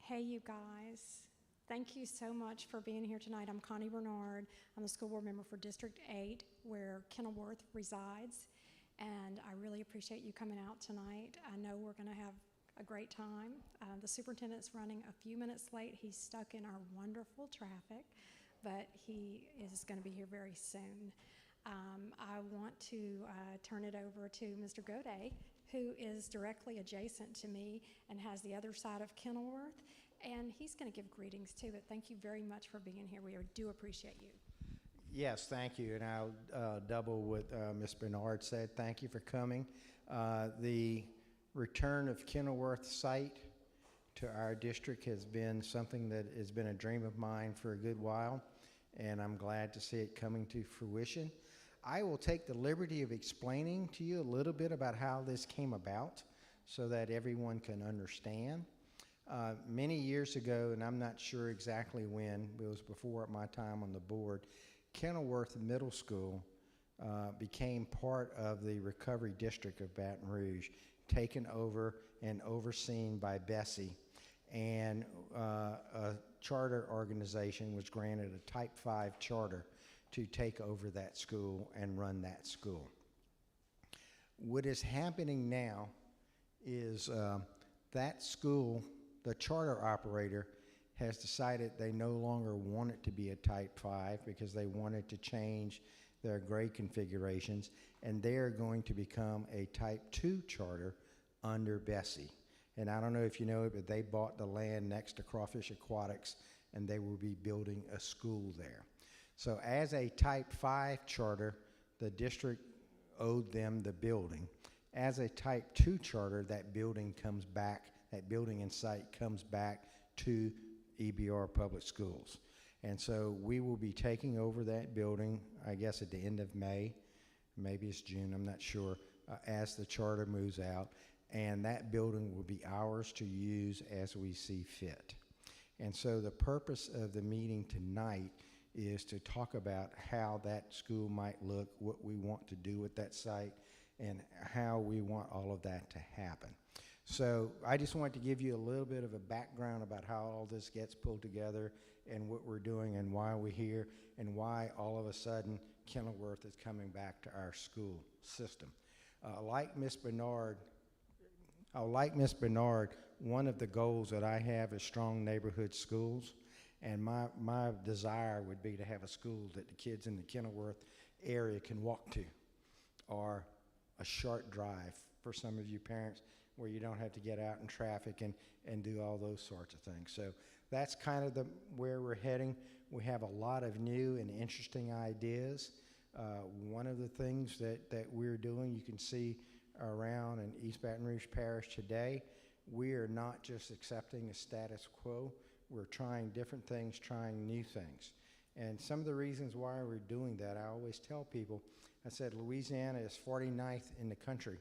Hey, you guys. Thank you so much for being here tonight. I'm Connie Bernard. I'm the school board member for District 8, where Kenilworth resides, and I really appreciate you coming out tonight. I know we're going to have a great time. The superintendent's running a few minutes late. He's stuck in our wonderful traffic, but he is going to be here very soon. I want to turn it over to Mr. Godet, who is directly adjacent to me and has the other side of Kenilworth, and he's going to give greetings too, but thank you very much for being here. We do appreciate you. Yes, thank you, and I'll double what Ms. Bernard said. Thank you for coming. The return of Kenilworth site to our district has been something that has been a dream of mine for a good while, and I'm glad to see it coming to fruition. I will take the liberty of explaining to you a little bit about how this came about so that everyone can understand. Many years ago, and I'm not sure exactly when, it was before my time on the board, Kenilworth Middle School became part of the recovery district of Baton Rouge, taken over and overseen by Bessie, and a charter organization was granted a Type 5 charter to take over that school and run that school. What is happening now is that school, the charter operator, has decided they no longer want it to be a Type 5 because they wanted to change their grade configurations, and they are going to become a Type 2 charter under Bessie. And I don't know if you know it, but they bought the land next to Crawfish Aquatics, and they will be building a school there. So as a Type 5 charter, the district owed them the building. As a Type 2 charter, that building comes back, that building and site comes back to EBR Public Schools. And so we will be taking over that building, I guess at the end of May, maybe it's June, I'm not sure, as the charter moves out. And that building will be ours to use as we see fit. And so the purpose of the meeting tonight is to talk about how that school might look, what we want to do with that site, and how we want all of that to happen. So I just wanted to give you a little bit of a background about how all this gets pulled together and what we're doing and why we're here and why all of a sudden Kenilworth is coming back to our school system. Like Ms. Bernard, one of the goals that I have is strong neighborhood schools, and my desire would be to have a school that the kids in the Kenilworth area can walk to, or a short drive for some of you parents where you don't have to get out in traffic and do all those sorts of things. So that's kind of where we're heading. We have a lot of new and interesting ideas. One of the things that we're doing, you can see around in East Baton Rouge Parish today, we are not just accepting the status quo. We're trying different things, trying new things. And some of the reasons why we're doing that, I always tell people, I said Louisiana is 49th in the country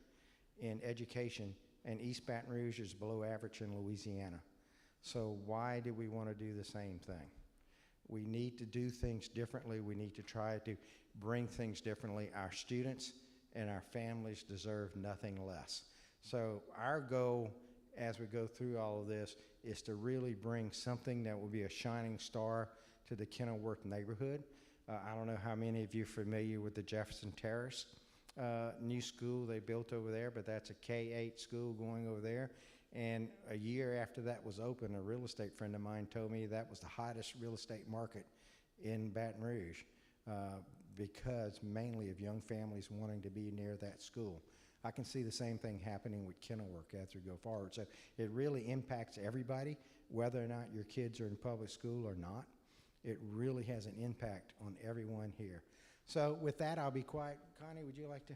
in education, and East Baton Rouge is below average in Louisiana. So why do we want to do the same thing? We need to do things differently. We need to try to bring things differently. Our students and our families deserve nothing less. So our goal as we go through all of this is to really bring something that will be a shining star to the Kenilworth neighborhood. I don't know how many of you are familiar with the Jefferson Terrace new school they built over there, but that's a K-8 school going over there. And a year after that was open, a real estate friend of mine told me that was the hottest real estate market in Baton Rouge because mainly of young families wanting to be near that school. I can see the same thing happening with Kenilworth as we go forward. So it really impacts everybody, whether or not your kids are in public school or not. It really has an impact on everyone here. So with that, I'll be quiet. Connie, would you like to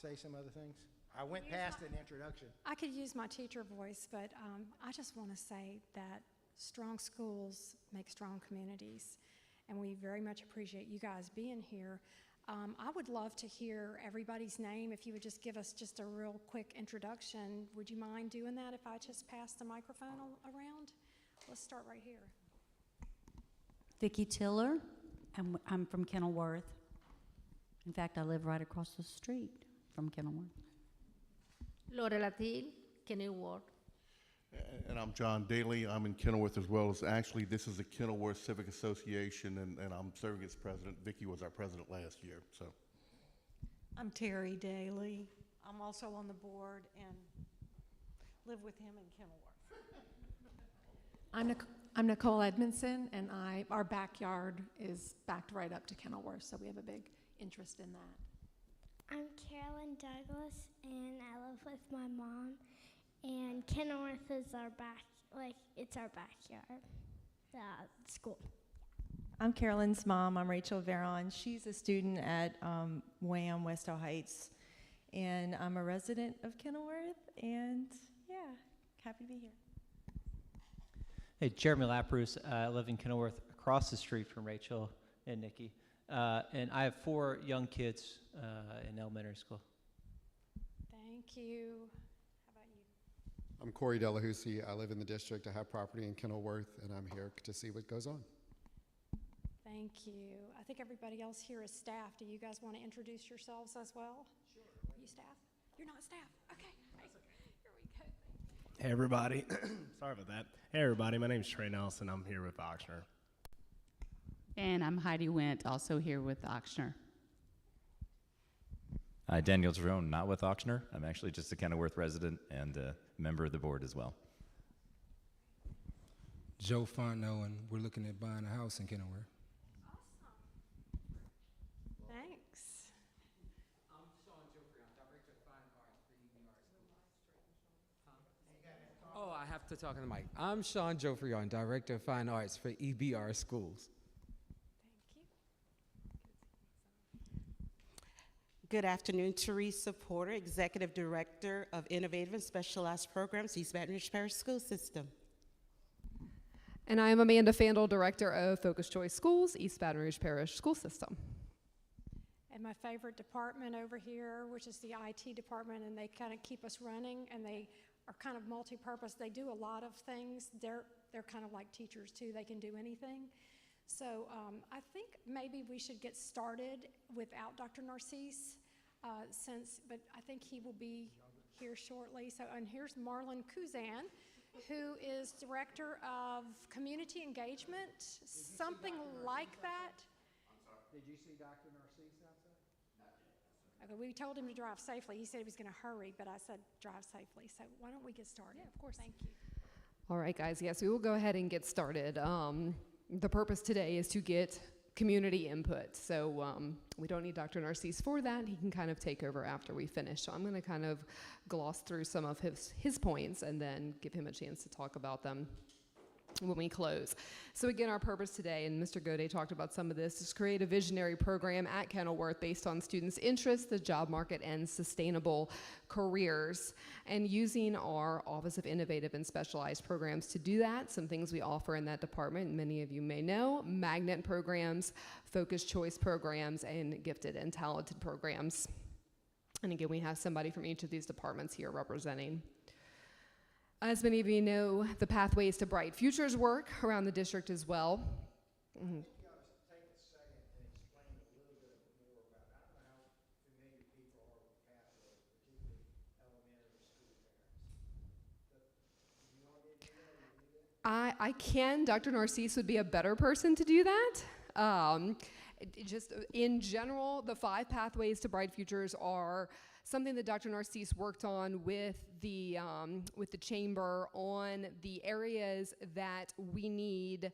say some other things? I went past an introduction. I could use my teacher voice, but I just want to say that strong schools make strong communities, and we very much appreciate you guys being here. I would love to hear everybody's name. If you would just give us just a real quick introduction, would you mind doing that if I just pass the microphone around? Let's start right here. Vicki Tiller, I'm from Kenilworth. In fact, I live right across the street from Kenilworth. Laura Latil, Kenilworth. And I'm John Daly. I'm in Kenilworth as well. Actually, this is the Kenilworth Civic Association, and I'm serving as president. Vicki was our president last year. So, I'm Terry Daly. I'm also on the board and live with him in Kenilworth. I'm Nicole Edmondson, and our backyard is backed right up to Kenilworth, so we have a big interest in that. I'm Carolyn Douglas, and I live with my mom. And Kenilworth is our it's our backyard, the school. I'm Carolyn's mom. I'm Rachel Veron. She's a student at WAM, West Hill Heights, and I'm a resident of Kenilworth, and yeah, happy to be here. Hey, Jeremy Laprousse. I live in Kenilworth, across the street from Rachel and Nikki, and I have 4 young kids in elementary school. Thank you. How about you? I'm Corey Delahousie. I live in the district. I have property in Kenilworth, and I'm here to see what goes on. Thank you. I think everybody else here is staff. Do you guys want to introduce yourselves as well? Sure. Are you staff? You're not staff. Okay. Hey, here we go. Hey everybody, sorry about that. Hey everybody, my name is Trey Nelson. I'm here with Oxner. And I'm Heidi Wendt, also here with Oxner. Hi, Daniel Jerome, not with Oxner. I'm actually just a Kenilworth resident and a member of the board as well. Joe Fontenot, and we're looking at buying a house in Kenilworth. Thanks. I'm Sean Joffrey. I'm Director of Fine Arts for EBR Schools. Oh, I have to talk on the mic. I'm Sean Joffrey. I'm Director of Fine Arts for EBR Schools. Good afternoon, Teresa Porter, Executive Director of Innovative and Specialized Programs, East Baton Rouge Parish School System. And I am Amanda Fandel, Director of Focus Choice Schools, East Baton Rouge Parish School System. And my favorite department over here, which is the IT department, and they kind of keep us running, and they are kind of multi-purpose. They do a lot of things. They're kind of like teachers too. They can do anything. So I think maybe we should get started without Dr. Narcisse, but I think he will be here shortly. So, and here's Marlon Kuzan, who is Director of Community Engagement, something like that. I'm sorry. Did you see Dr. Narcisse outside? Okay, we told him to drive safely. He said he was going to hurry, but I said drive safely. So why don't we get started? Yeah, of course. Thank you. All right, guys. Yes, we will go ahead and get started. The purpose today is to get community input. So we don't need Dr. Narcisse for that. He can kind of take over after we finish. So I'm going to kind of gloss through some of his points and then give him a chance to talk about them when we close. So again, our purpose today, and Mr. Gode talked about some of this, is create a visionary program at Kenilworth based on students' interests, the job market, and sustainable careers. And using our Office of Innovative and Specialized Programs to do that, some things we offer in that department, many of you may know, magnet programs, focus choice programs, and gifted and talented programs. And again, we have somebody from each of these departments here representing. As many of you know, the Pathways to Bright Futures work around the district as well. Mm-hmm. You ought to take a second and explain a little bit more about it. I don't know how familiar people are with Pathways, particularly elementary school parents. Do you want me to do that? I can. Dr. Narcisse would be a better person to do that. Just in general, the 5 Pathways to Bright Futures are something that Dr. Narcisse worked on with the chamber on the areas that we need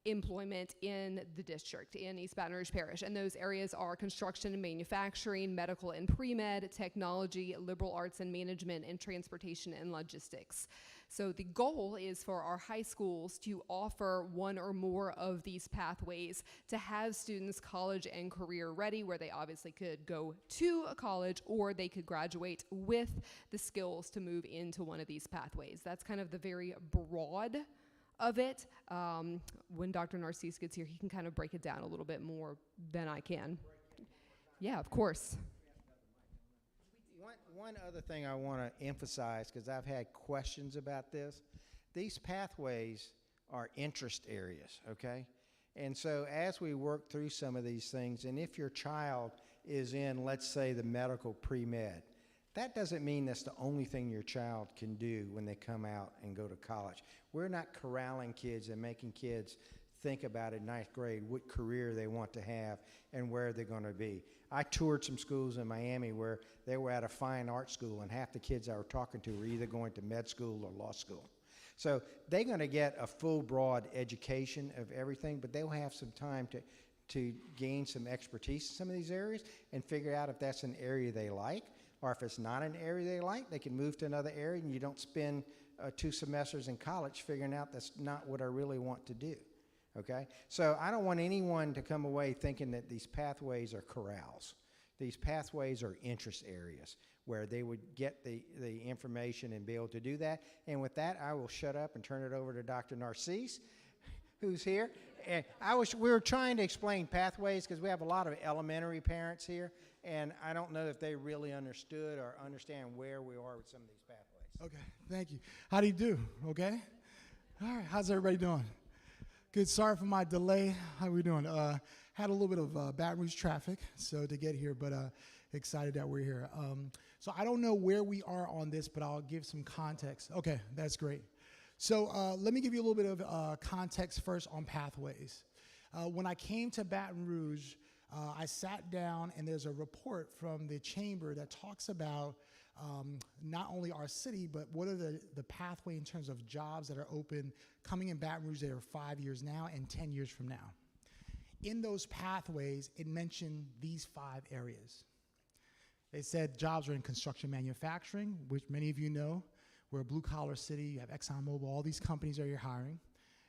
employment in the district, in East Baton Rouge Parish. And those areas are construction and manufacturing, medical and pre-med, technology, liberal arts and management, and transportation and logistics. So the goal is for our high schools to offer one or more of these pathways to have students college and career ready, where they obviously could go to a college or they could graduate with the skills to move into one of these pathways. That's kind of the very broad of it. When Dr. Narcisse gets here, he can kind of break it down a little bit more than I can. Yeah, of course. One other thing I want to emphasize, because I've had questions about this, these pathways are interest areas, okay? And so as we work through some of these things, and if your child is in, let's say, the medical pre-med, That doesn't mean that's the only thing your child can do when they come out and go to college. We're not corralling kids and making kids think about in ninth grade what career they want to have and where they're going to be. I toured some schools in Miami where they were at a fine art school, and half the kids I were talking to were either going to med school or law school. So they're going to get a full, broad education of everything, but they'll have some time to gain some expertise in some of these areas and figure out if that's an area they like, or if it's not an area they like, they can move to another area, and you don't spend 2 semesters in college figuring out that's not what I really want to do. Okay? So I don't want anyone to come away thinking that these pathways are corrals. These pathways are interest areas where they would get the information and be able to do that. And with that, I will shut up and turn it over to Dr. Narcisse, who's here. And we were trying to explain pathways because we have a lot of elementary parents here, and I don't know if they really understood or understand where we are with some of these pathways. Okay, thank you. How do you do? Okay? All right, how's everybody doing? Good, sorry for my delay. How are we doing? Had a little bit of Baton Rouge traffic so to get here, but excited that we're here. So I don't know where we are on this, but I'll give some context. Okay, that's great. So let me give you a little bit of context first on pathways. When I came to Baton Rouge, I sat down and there's a report from the chamber that talks about not only our city, but what are the pathway in terms of jobs that are open coming in Baton Rouge that are 5 years now and 10 years from now. In those pathways, it mentioned these 5 areas. They said jobs are in construction manufacturing, which many of you know. We're a blue-collar city. You have ExxonMobil. All these companies are here hiring.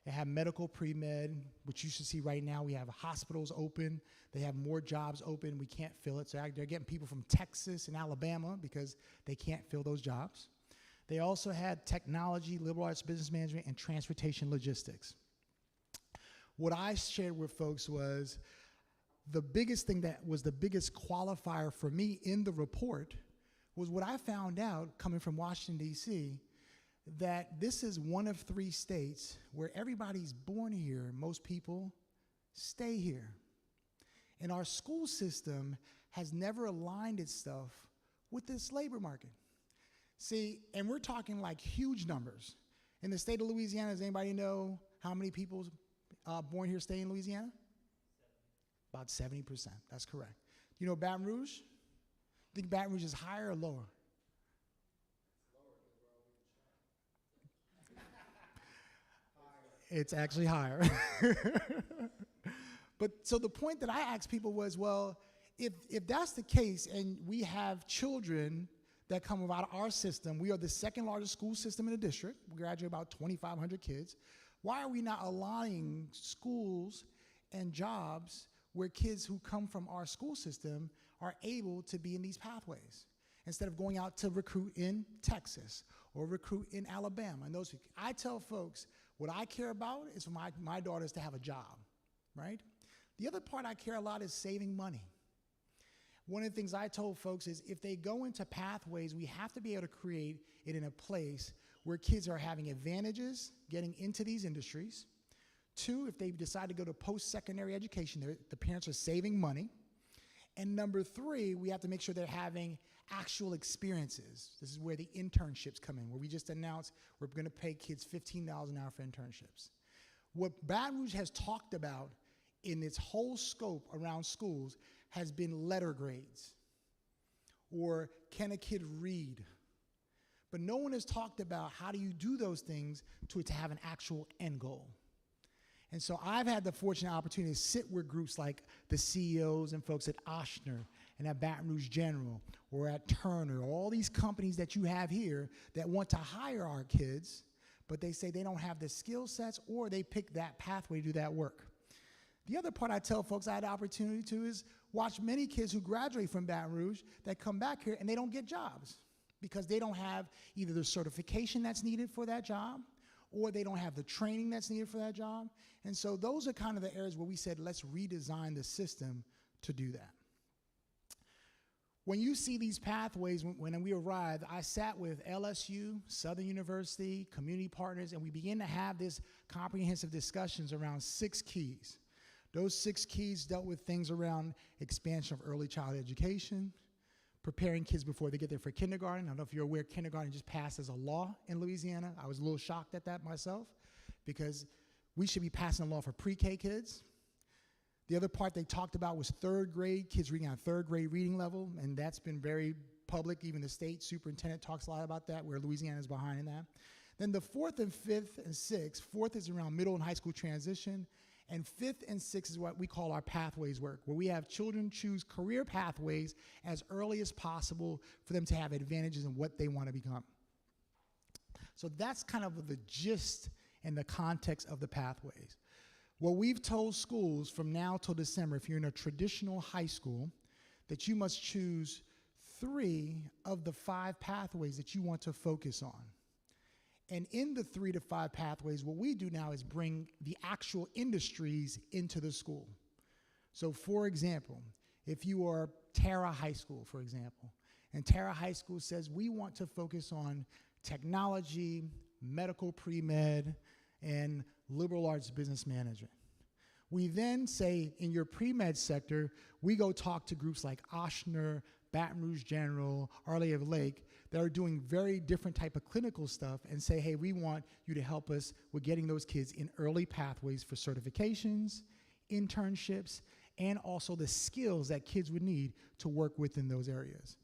They have medical pre-med, which you should see right now. We have hospitals open. They have more jobs open. We can't fill it. So they're getting people from Texas and Alabama because they can't fill those jobs. They also had technology, liberal arts, business management, and transportation logistics. What I shared with folks was the biggest thing that was the biggest qualifier for me in the report was what I found out coming from Washington, D.C., that this is one of 3 states where everybody's born here, most people stay here. And our school system has never aligned itself with this labor market. See, and we're talking like huge numbers. In the state of Louisiana, does anybody know how many people born here stay in Louisiana? About 70%, that's correct. You know Baton Rouge? Think Baton Rouge is higher or lower? It's actually higher. But so the point that I asked people was, well, if that's the case and we have children that come out of our system, we are the 2nd largest school system in the district. We graduate about 2,500 kids. Why are we not aligning schools and jobs where kids who come from our school system are able to be in these pathways instead of going out to recruit in Texas or recruit in Alabama? And those, I tell folks, what I care about is for my daughters to have a job, right? The other part I care a lot is saving money. One of the things I told folks is if they go into pathways, we have to be able to create it in a place where kids are having advantages getting into these industries. 2, if they decide to go to post-secondary education, the parents are saving money. And number 3, we have to make sure they're having actual experiences. This is where the internships come in, where we just announced we're going to pay kids $15 an hour for internships. What Baton Rouge has talked about in its whole scope around schools has been letter grades, or can a kid read? But no one has talked about how do you do those things to have an actual end goal. And so I've had the fortunate opportunity to sit with groups like the CEOs and folks at Ochsner and at Baton Rouge General or at Turner, all these companies that you have here that want to hire our kids, but they say they don't have the skill sets or they pick that pathway to do that work. The other part I tell folks I had the opportunity to is watch many kids who graduate from Baton Rouge that come back here and they don't get jobs because they don't have either the certification that's needed for that job or they don't have the training that's needed for that job. And so those are kind of the areas where we said, let's redesign the system to do that. When you see these pathways, when we arrived, I sat with LSU, Southern University, community partners, and we began to have this comprehensive discussions around 6 keys. Those 6 keys dealt with things around expansion of early childhood education, preparing kids before they get there for kindergarten. I don't know if you're aware, kindergarten just passed as a law in Louisiana. I was a little shocked at that myself because we should be passing a law for pre-K kids. The other part they talked about was third grade, kids reading on third grade reading level, and that's been very public. Even the state superintendent talks a lot about that, where Louisiana is behind in that. Then the fourth and fifth and sixth, fourth is around middle and high school transition, and fifth and sixth is what we call our pathways work, where we have children choose career pathways as early as possible for them to have advantages in what they want to become. So that's kind of the gist and the context of the pathways. What we've told schools from now till December, if you're in a traditional high school, that you must choose 3 of the 5 pathways that you want to focus on. And in the 3 to 5 pathways, what we do now is bring the actual industries into the school. So for example, if you are Tara High School, for example, and Tara High School says we want to focus on technology, medical pre-med, and liberal arts business management. We then say in your pre-med sector, we go talk to groups like Ochsner, Baton Rouge General, Arlington Lake, that are doing very different type of clinical stuff and say, hey, we want you to help us with getting those kids in early pathways for certifications, internships, and also the skills that kids would need to work within those areas.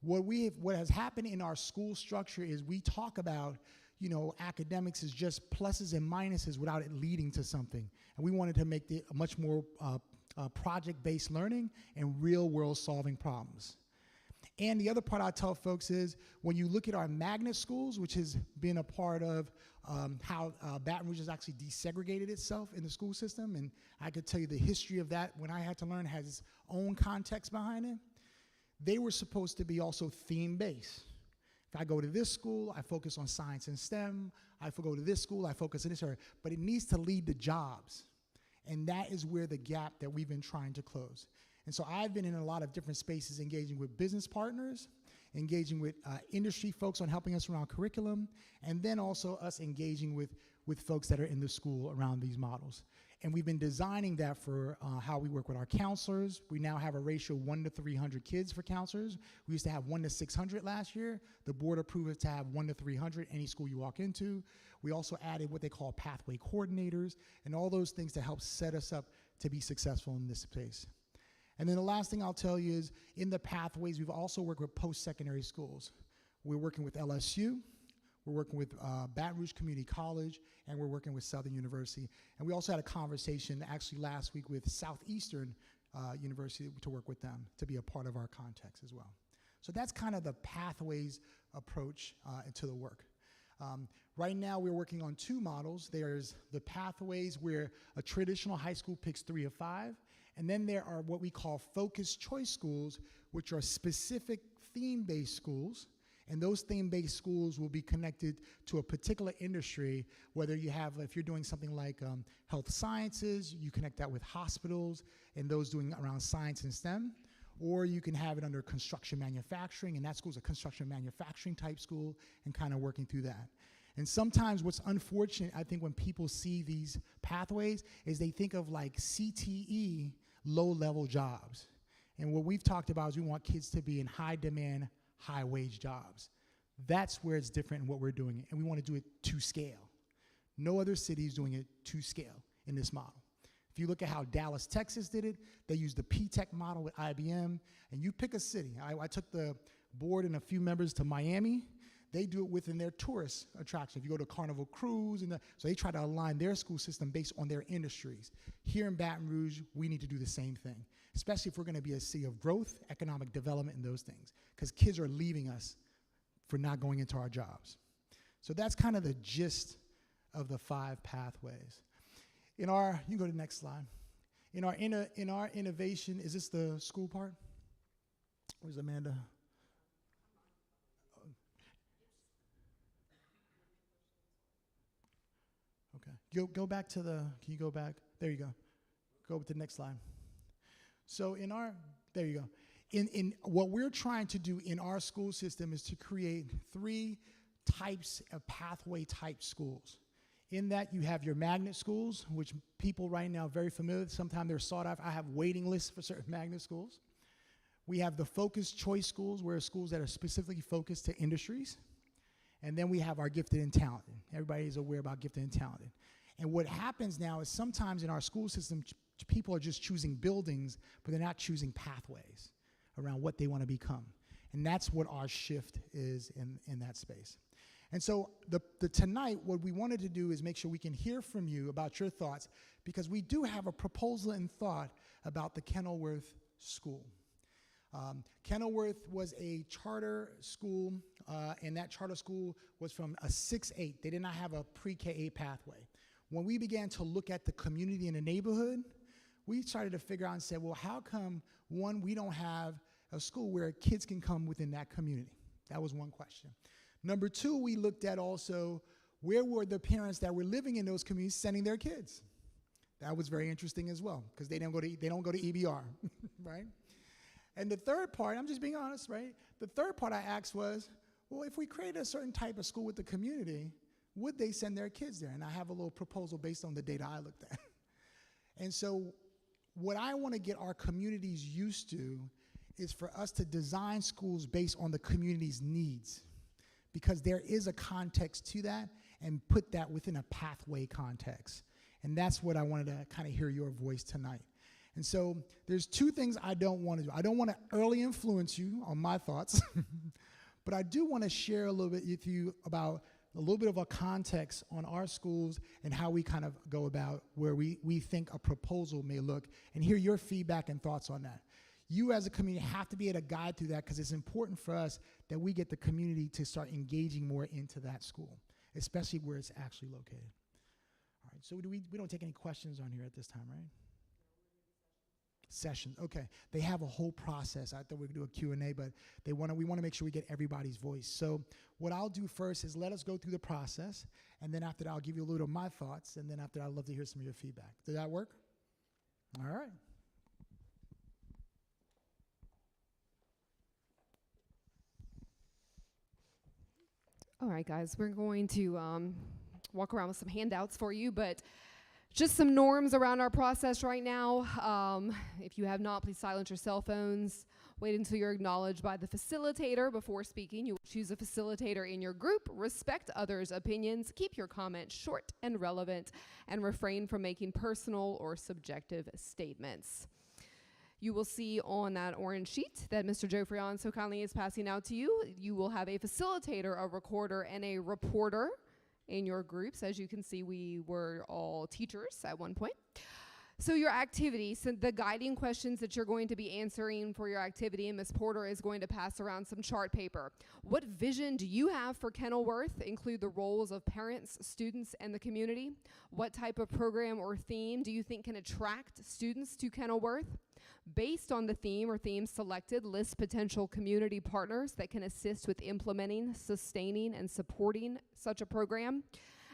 What has happened in our school structure is we talk about, you know, academics is just pluses and minuses without it leading to something. And we wanted to make it a much more project-based learning and real-world solving problems. And the other part I tell folks is when you look at our magnet schools, which has been a part of how Baton Rouge has actually desegregated itself in the school system, and I could tell you the history of that when I had to learn has its own context behind it. They were supposed to be also theme-based. If I go to this school, I focus on science and STEM. If I go to this school, I focus on this area. But it needs to lead to jobs. And that is where the gap that we've been trying to close. And so I've been in a lot of different spaces engaging with business partners, engaging with industry folks on helping us around curriculum, and then also us engaging with folks that are in the school around these models. And we've been designing that for how we work with our counselors. We now have a ratio 1 to 300 kids for counselors. We used to have 1 to 600 last year. The board approved it to have 1 to 300 any school you walk into. We also added what they call pathway coordinators and all those things to help set us up to be successful in this space. And then the last thing I'll tell you is in the pathways, we've also worked with post-secondary schools. We're working with LSU. We're working with Baton Rouge Community College, and we're working with Southern University. And we also had a conversation actually last week with Southeastern University to work with them to be a part of our context as well. So that's kind of the pathways approach to the work. Right now we're working on 2 models. There's the pathways where a traditional high school picks 3 of 5, and then there are what we call focused choice schools, which are specific theme-based schools. And those theme-based schools will be connected to a particular industry, whether you have, if you're doing something like health sciences, you connect that with hospitals and those doing around science and STEM, or you can have it under construction manufacturing, and that school's a construction manufacturing type school, and kind of working through that. And sometimes what's unfortunate, I think, when people see these pathways is they think of like CTE low-level jobs. And what we've talked about is we want kids to be in high-demand, high-wage jobs. That's where it's different in what we're doing, and we want to do it to scale. No other city is doing it to scale in this model. If you look at how Dallas, Texas did it, they used the P-Tech model with IBM, and you pick a city. I took the board and a few members to Miami. They do it within their tourist attraction. If you go to Carnival Cruise, so they try to align their school system based on their industries. Here in Baton Rouge, we need to do the same thing, especially if we're going to be a city of growth, economic development, and those things, because kids are leaving us for not going into our jobs. So that's kind of the gist of the 5 pathways. You can go to the next slide. In our innovation, is this the school part? Where's Amanda? Okay, go back to can you go back? There you go. Go to the next slide. So there you go. In what we're trying to do in our school system is to create 3 types of pathway type schools. In that you have your magnet schools, which people right now are very familiar with. Sometimes they're sought after. I have waiting lists for certain magnet schools. We have the focused choice schools, where schools that are specifically focused to industries. And then we have our gifted and talented. Everybody is aware about gifted and talented. And what happens now is sometimes in our school system, people are just choosing buildings, but they're not choosing pathways around what they want to become. And that's what our shift is in that space. And so tonight, what we wanted to do is make sure we can hear from you about your thoughts, because we do have a proposal in thought about the Kenilworth School. Kenilworth was a charter school, and that charter school was from a 6-8. They did not have a pre-K-8 pathway. When we began to look at the community and the neighborhood, we started to figure out and said, well, how come, one, we don't have a school where kids can come within that community? That was one question. Number two, we looked at also, where were the parents that were living in those communities sending their kids? That was very interesting as well, because they don't go to EBR, right? And the third part, I'm just being honest, right? The third part I asked was, well, if we created a certain type of school with the community, would they send their kids there? And I have a little proposal based on the data I looked at. And so what I want to get our communities used to is for us to design schools based on the community's needs, because there is a context to that, and put that within a pathway context. And that's what I wanted to kind of hear your voice tonight. And so there's two things I don't want to do. I don't want to early influence you on my thoughts, but I do want to share a little bit with you about a little bit of a context on our schools and how we kind of go about where we think a proposal may look, and hear your feedback and thoughts on that. You as a community have to be able to guide through that, because it's important for us that we get the community to start engaging more into that school, especially where it's actually located. All right, so we don't take any questions on here at this time, right? Sessions, okay. They have a whole process. I thought we could do a Q&A, but we want to make sure we get everybody's voice. So what I'll do first is let us go through the process, and then after that, I'll give you a little of my thoughts, and then after that, I'd love to hear some of your feedback. Does that work? All right. All right, guys, we're going to walk around with some handouts for you, but just some norms around our process right now. If you have not, please silence your cell phones. Wait until you're acknowledged by the facilitator before speaking. You will choose a facilitator in your group. Respect others' opinions. Keep your comments short and relevant, and refrain from making personal or subjective statements. You will see on that orange sheet that Mr. Joe Freon so kindly is passing out to you, you will have a facilitator, a recorder, and a reporter in your groups. As you can see, we were all teachers at one point. So your activities, so the guiding questions that you're going to be answering for your activity, and Ms. Porter is going to pass around some chart paper. What vision do you have for Kenilworth? Include the roles of parents, students, and the community. What type of program or theme do you think can attract students to Kenilworth? Based on the theme or themes selected, list potential community partners that can assist with implementing, sustaining, and supporting such a program.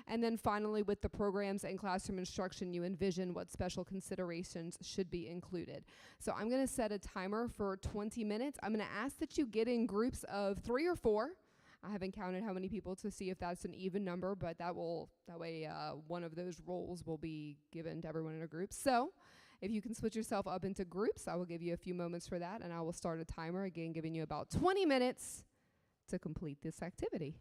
And then finally, with the programs and classroom instruction, you envision what special considerations should be included. So I'm going to set a timer for 20 minutes. I'm going to ask that you get in groups of 3 or 4. I haven't counted how many people to see if that's an even number, but that way one of those roles will be given to everyone in a group. So if you can split yourself up into groups, I will give you a few moments for that, and I will start a timer, again, giving you about 20 minutes to complete this activity.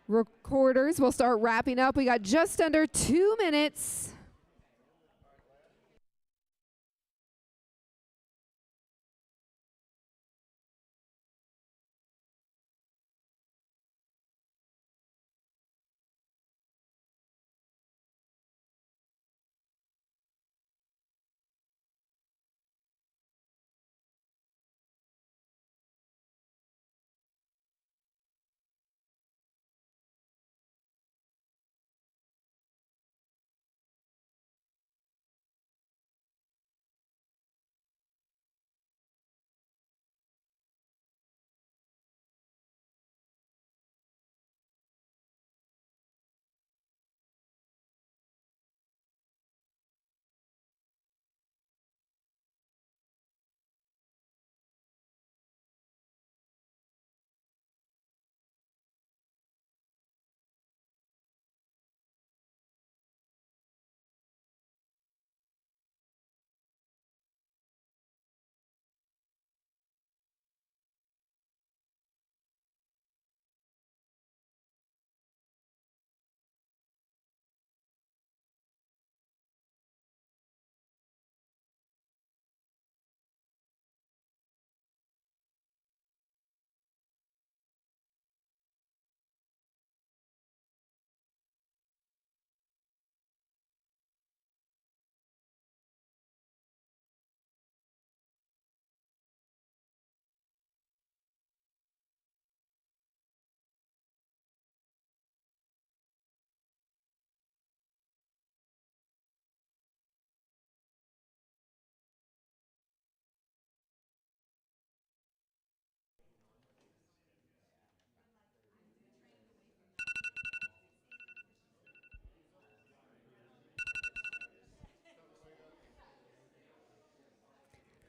Recorders, we'll start wrapping up. We got just under 2 minutes.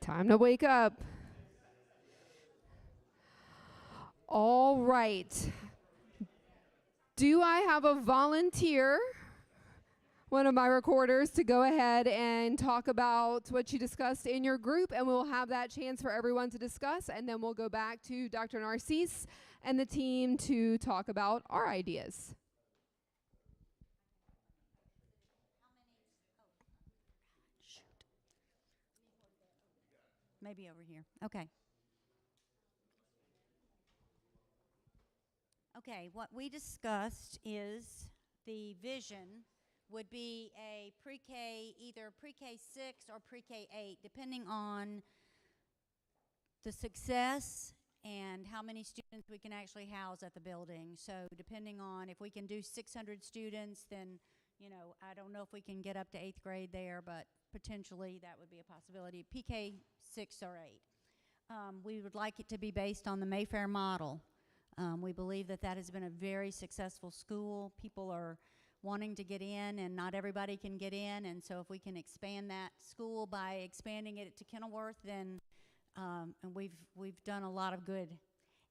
Time to wake up. All right. Do I have a volunteer, one of my recorders, to go ahead and talk about what you discussed in your group, and we'll have that chance for everyone to discuss, and then we'll go back to Dr. Narcisse and the team to talk about our ideas. Maybe over here. Okay. Okay, what we discussed is the vision would be a pre-K, either pre-K 6 or pre-K 8, depending on the success and how many students we can actually house at the building. So depending on if we can do 600 students, then, you know, I don't know if we can get up to 8th grade there, but potentially that would be a possibility. PK 6 or 8. We would like it to be based on the Mayfair model. We believe that that has been a very successful school. People are wanting to get in, and not everybody can get in, and so if we can expand that school by expanding it to Kenilworth, then and we've done a lot of good.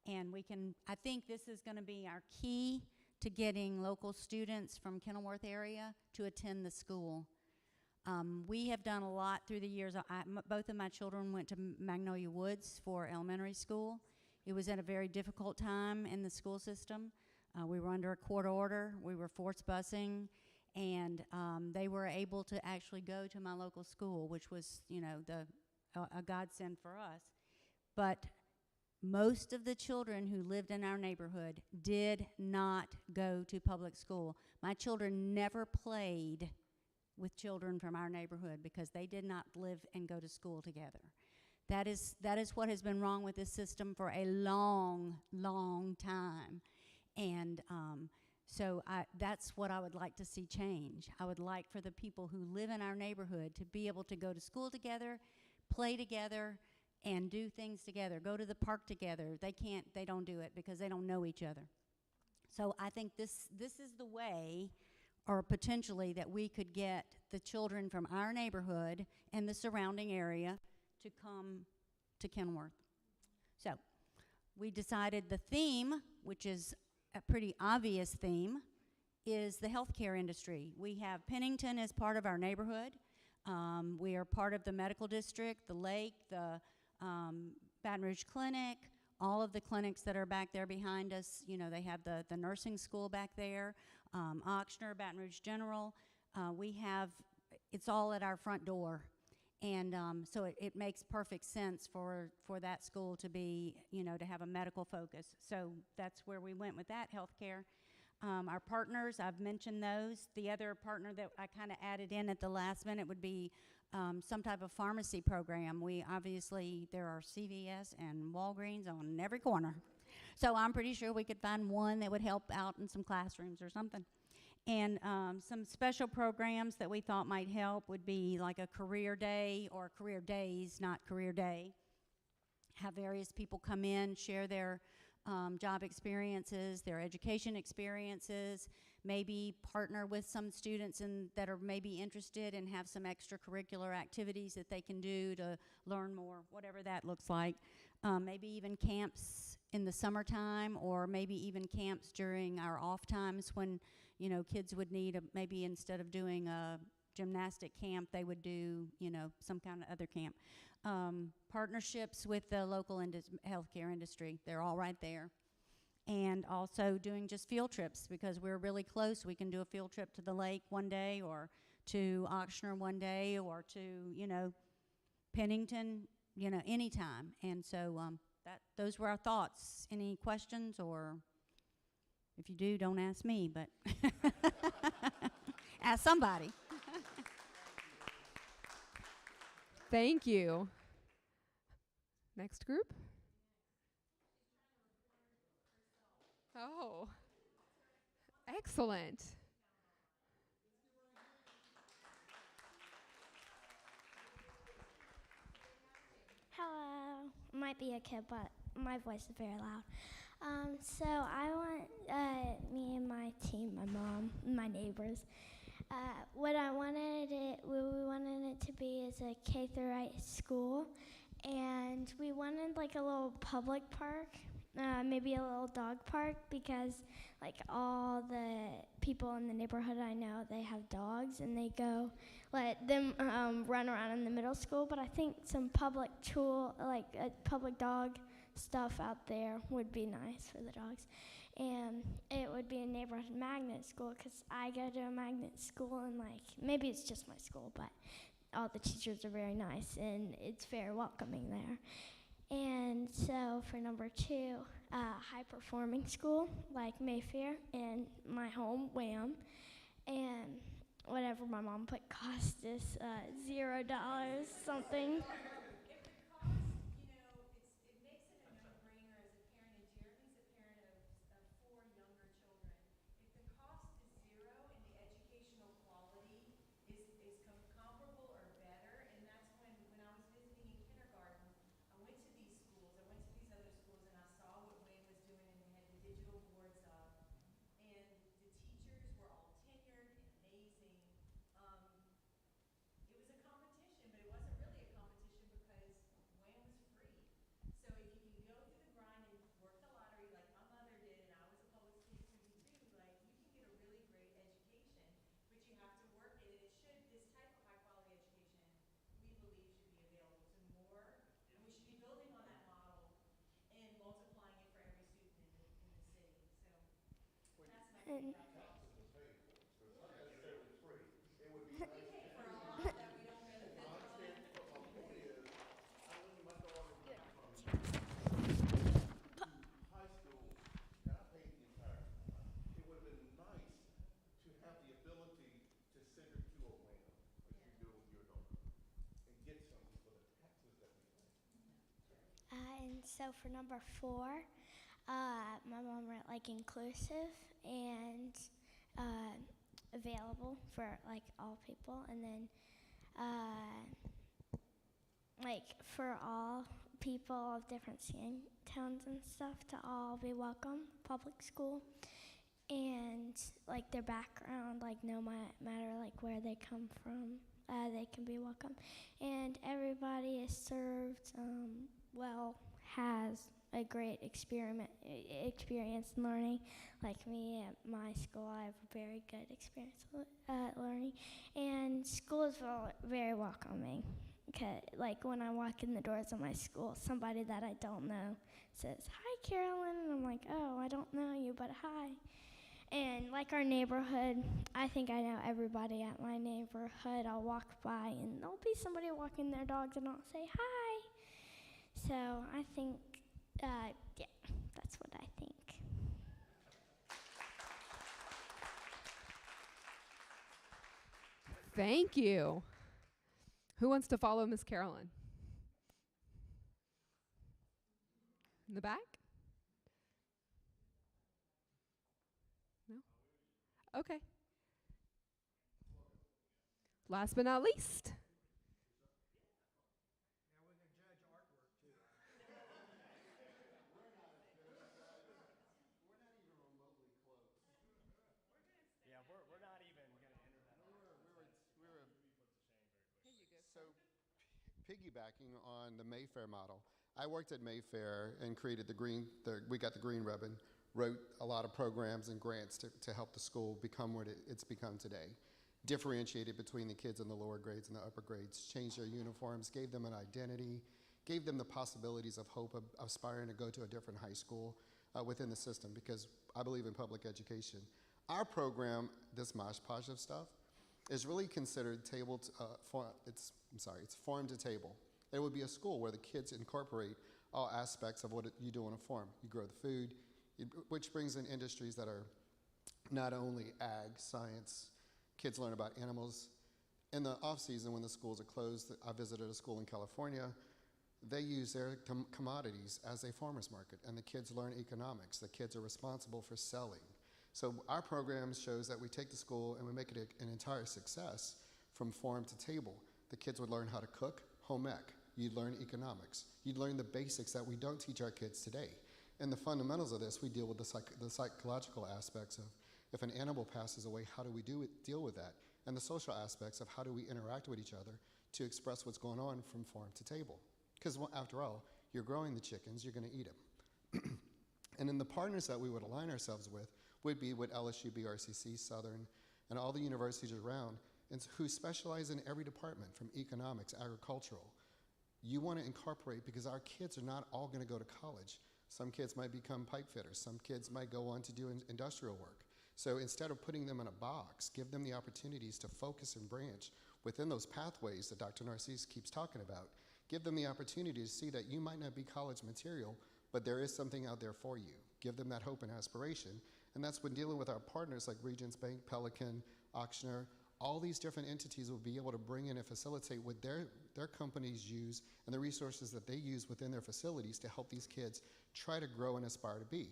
And we can, I think this is going to be our key to getting local students from Kenilworth area to attend the school. We have done a lot through the years. Both of my children went to Magnolia Woods for elementary school. It was at a very difficult time in the school system. We were under a court order. We were forced busing, and they were able to actually go to my local school, which was, you know, a godsend for us. But most of the children who lived in our neighborhood did not go to public school. My children never played with children from our neighborhood because they did not live and go to school together. That is what has been wrong with this system for a long, long time. And so that's what I would like to see change. I would like for the people who live in our neighborhood to be able to go to school together, play together, and do things together. Go to the park together. They don't do it because they don't know each other. So I think this is the way, or potentially, that we could get the children from our neighborhood and the surrounding area to come to Kenilworth. So we decided the theme, which is a pretty obvious theme, is the healthcare industry. We have Pennington as part of our neighborhood. We are part of the medical district, the lake, the Baton Rouge Clinic, all of the clinics that are back there behind us. You know, they have the nursing school back there, Ochsner, Baton Rouge General. It's all at our front door. And so it makes perfect sense for that school to be, you know, to have a medical focus. So that's where we went with that, healthcare. Our partners, I've mentioned those. The other partner that I kind of added in at the last minute would be some type of pharmacy program. There are CVS and Walgreens on every corner. So I'm pretty sure we could find one that would help out in some classrooms or something. And some special programs that we thought might help would be like a career day or career days, not career day. Have various people come in, share their job experiences, their education experiences, maybe partner with some students that are maybe interested and have some extracurricular activities that they can do to learn more, whatever that looks like. Maybe even camps in the summertime, or maybe even camps during our off times when, you know, kids would need maybe instead of doing a gymnastic camp, they would do, you know, some kind of other camp. Partnerships with the local healthcare industry, they're all right there. And also doing just field trips, because we're really close. We can do a field trip to the lake one day, or to Ochsner one day, or to, you know, Pennington, you know, anytime. And so those were our thoughts. Any questions? Or if you do, don't ask me, but ask somebody. Thank you. Next group. Oh, excellent. Hello. Might be a kid, but my voice is very loud. So I want me and my team, my mom, my neighbors. What we wanted it to be is a K through 8 school, and we wanted like a little public park, maybe a little dog park, because like all the people in the neighborhood I know, they have dogs, and they go let them run around in the middle school. But I think some public tool, like a public dog stuff out there would be nice for the dogs. And it would be a neighborhood magnet school, because I go to a magnet school, and like maybe it's just my school, but all the teachers are very nice and it's very welcoming there. And so for number 2, high performing school like Mayfair and my home, Wham, and whatever my mom put cost is $0 something. And so for number 4, my mom wrote like inclusive and available for like all people, and then like for all people of different skin tones and stuff to all be welcome, public school, and like their background, like no matter like where they come from, they can be welcome, and everybody is served has a great experience in learning. Like me at my school, I have a very good experience learning, and school is very welcoming. like when I walk in the doors of my school, somebody that I don't know says, "Hi, Carolyn," and I'm like, "Oh, I don't know you, but hi." And like our neighborhood, I think I know everybody at my neighborhood. I'll walk by and there'll be somebody walking their dogs and I'll say hi. So I think, yeah, that's what I think. Thank you. Who wants to follow Miss Carolyn? In the back? No? Okay. Last but not least. Yeah, we're not even going to enter that. So, piggybacking on the Mayfair model, I worked at Mayfair and created we got the green ribbon, wrote a lot of programs and grants to help the school become what it's become today. Differentiated between the kids in the lower grades and the upper grades, changed their uniforms, gave them an identity, gave them the possibilities of hope of aspiring to go to a different high school within the system, because I believe in public education. Our program, this Mosh Posh of stuff, is really considered it's farm to table. It would be a school where the kids incorporate all aspects of what you do on a farm. You grow the food, which brings in industries that are not only ag, science, kids learn about animals. In the off season, when the schools are closed, I visited a school in California. They use their commodities as a farmer's market, and the kids learn economics. The kids are responsible for selling. So our program shows that we take the school and we make it an entire success from farm to table. The kids would learn how to cook, home ec. You'd learn economics. You'd learn the basics that we don't teach our kids today. And the fundamentals of this, we deal with the psychological aspects of if an animal passes away, how do we deal with that? And the social aspects of how do we interact with each other to express what's going on from farm to table. Because after all, you're growing the chickens, you're going to eat them. And then the partners that we would align ourselves with would be with LSU, BRCC, Southern, and all the universities around, and who specialize in every department from economics, agricultural. You want to incorporate, because our kids are not all going to go to college. Some kids might become pipe fitters. Some kids might go on to do industrial work. So instead of putting them in a box, give them the opportunities to focus and branch within those pathways that Dr. Narcisse keeps talking about. Give them the opportunity to see that you might not be college material, but there is something out there for you. Give them that hope and aspiration. And that's when dealing with our partners like Regents Bank, Pelican, Auctioner, all these different entities will be able to bring in and facilitate what their companies use and the resources that they use within their facilities to help these kids try to grow and aspire to be.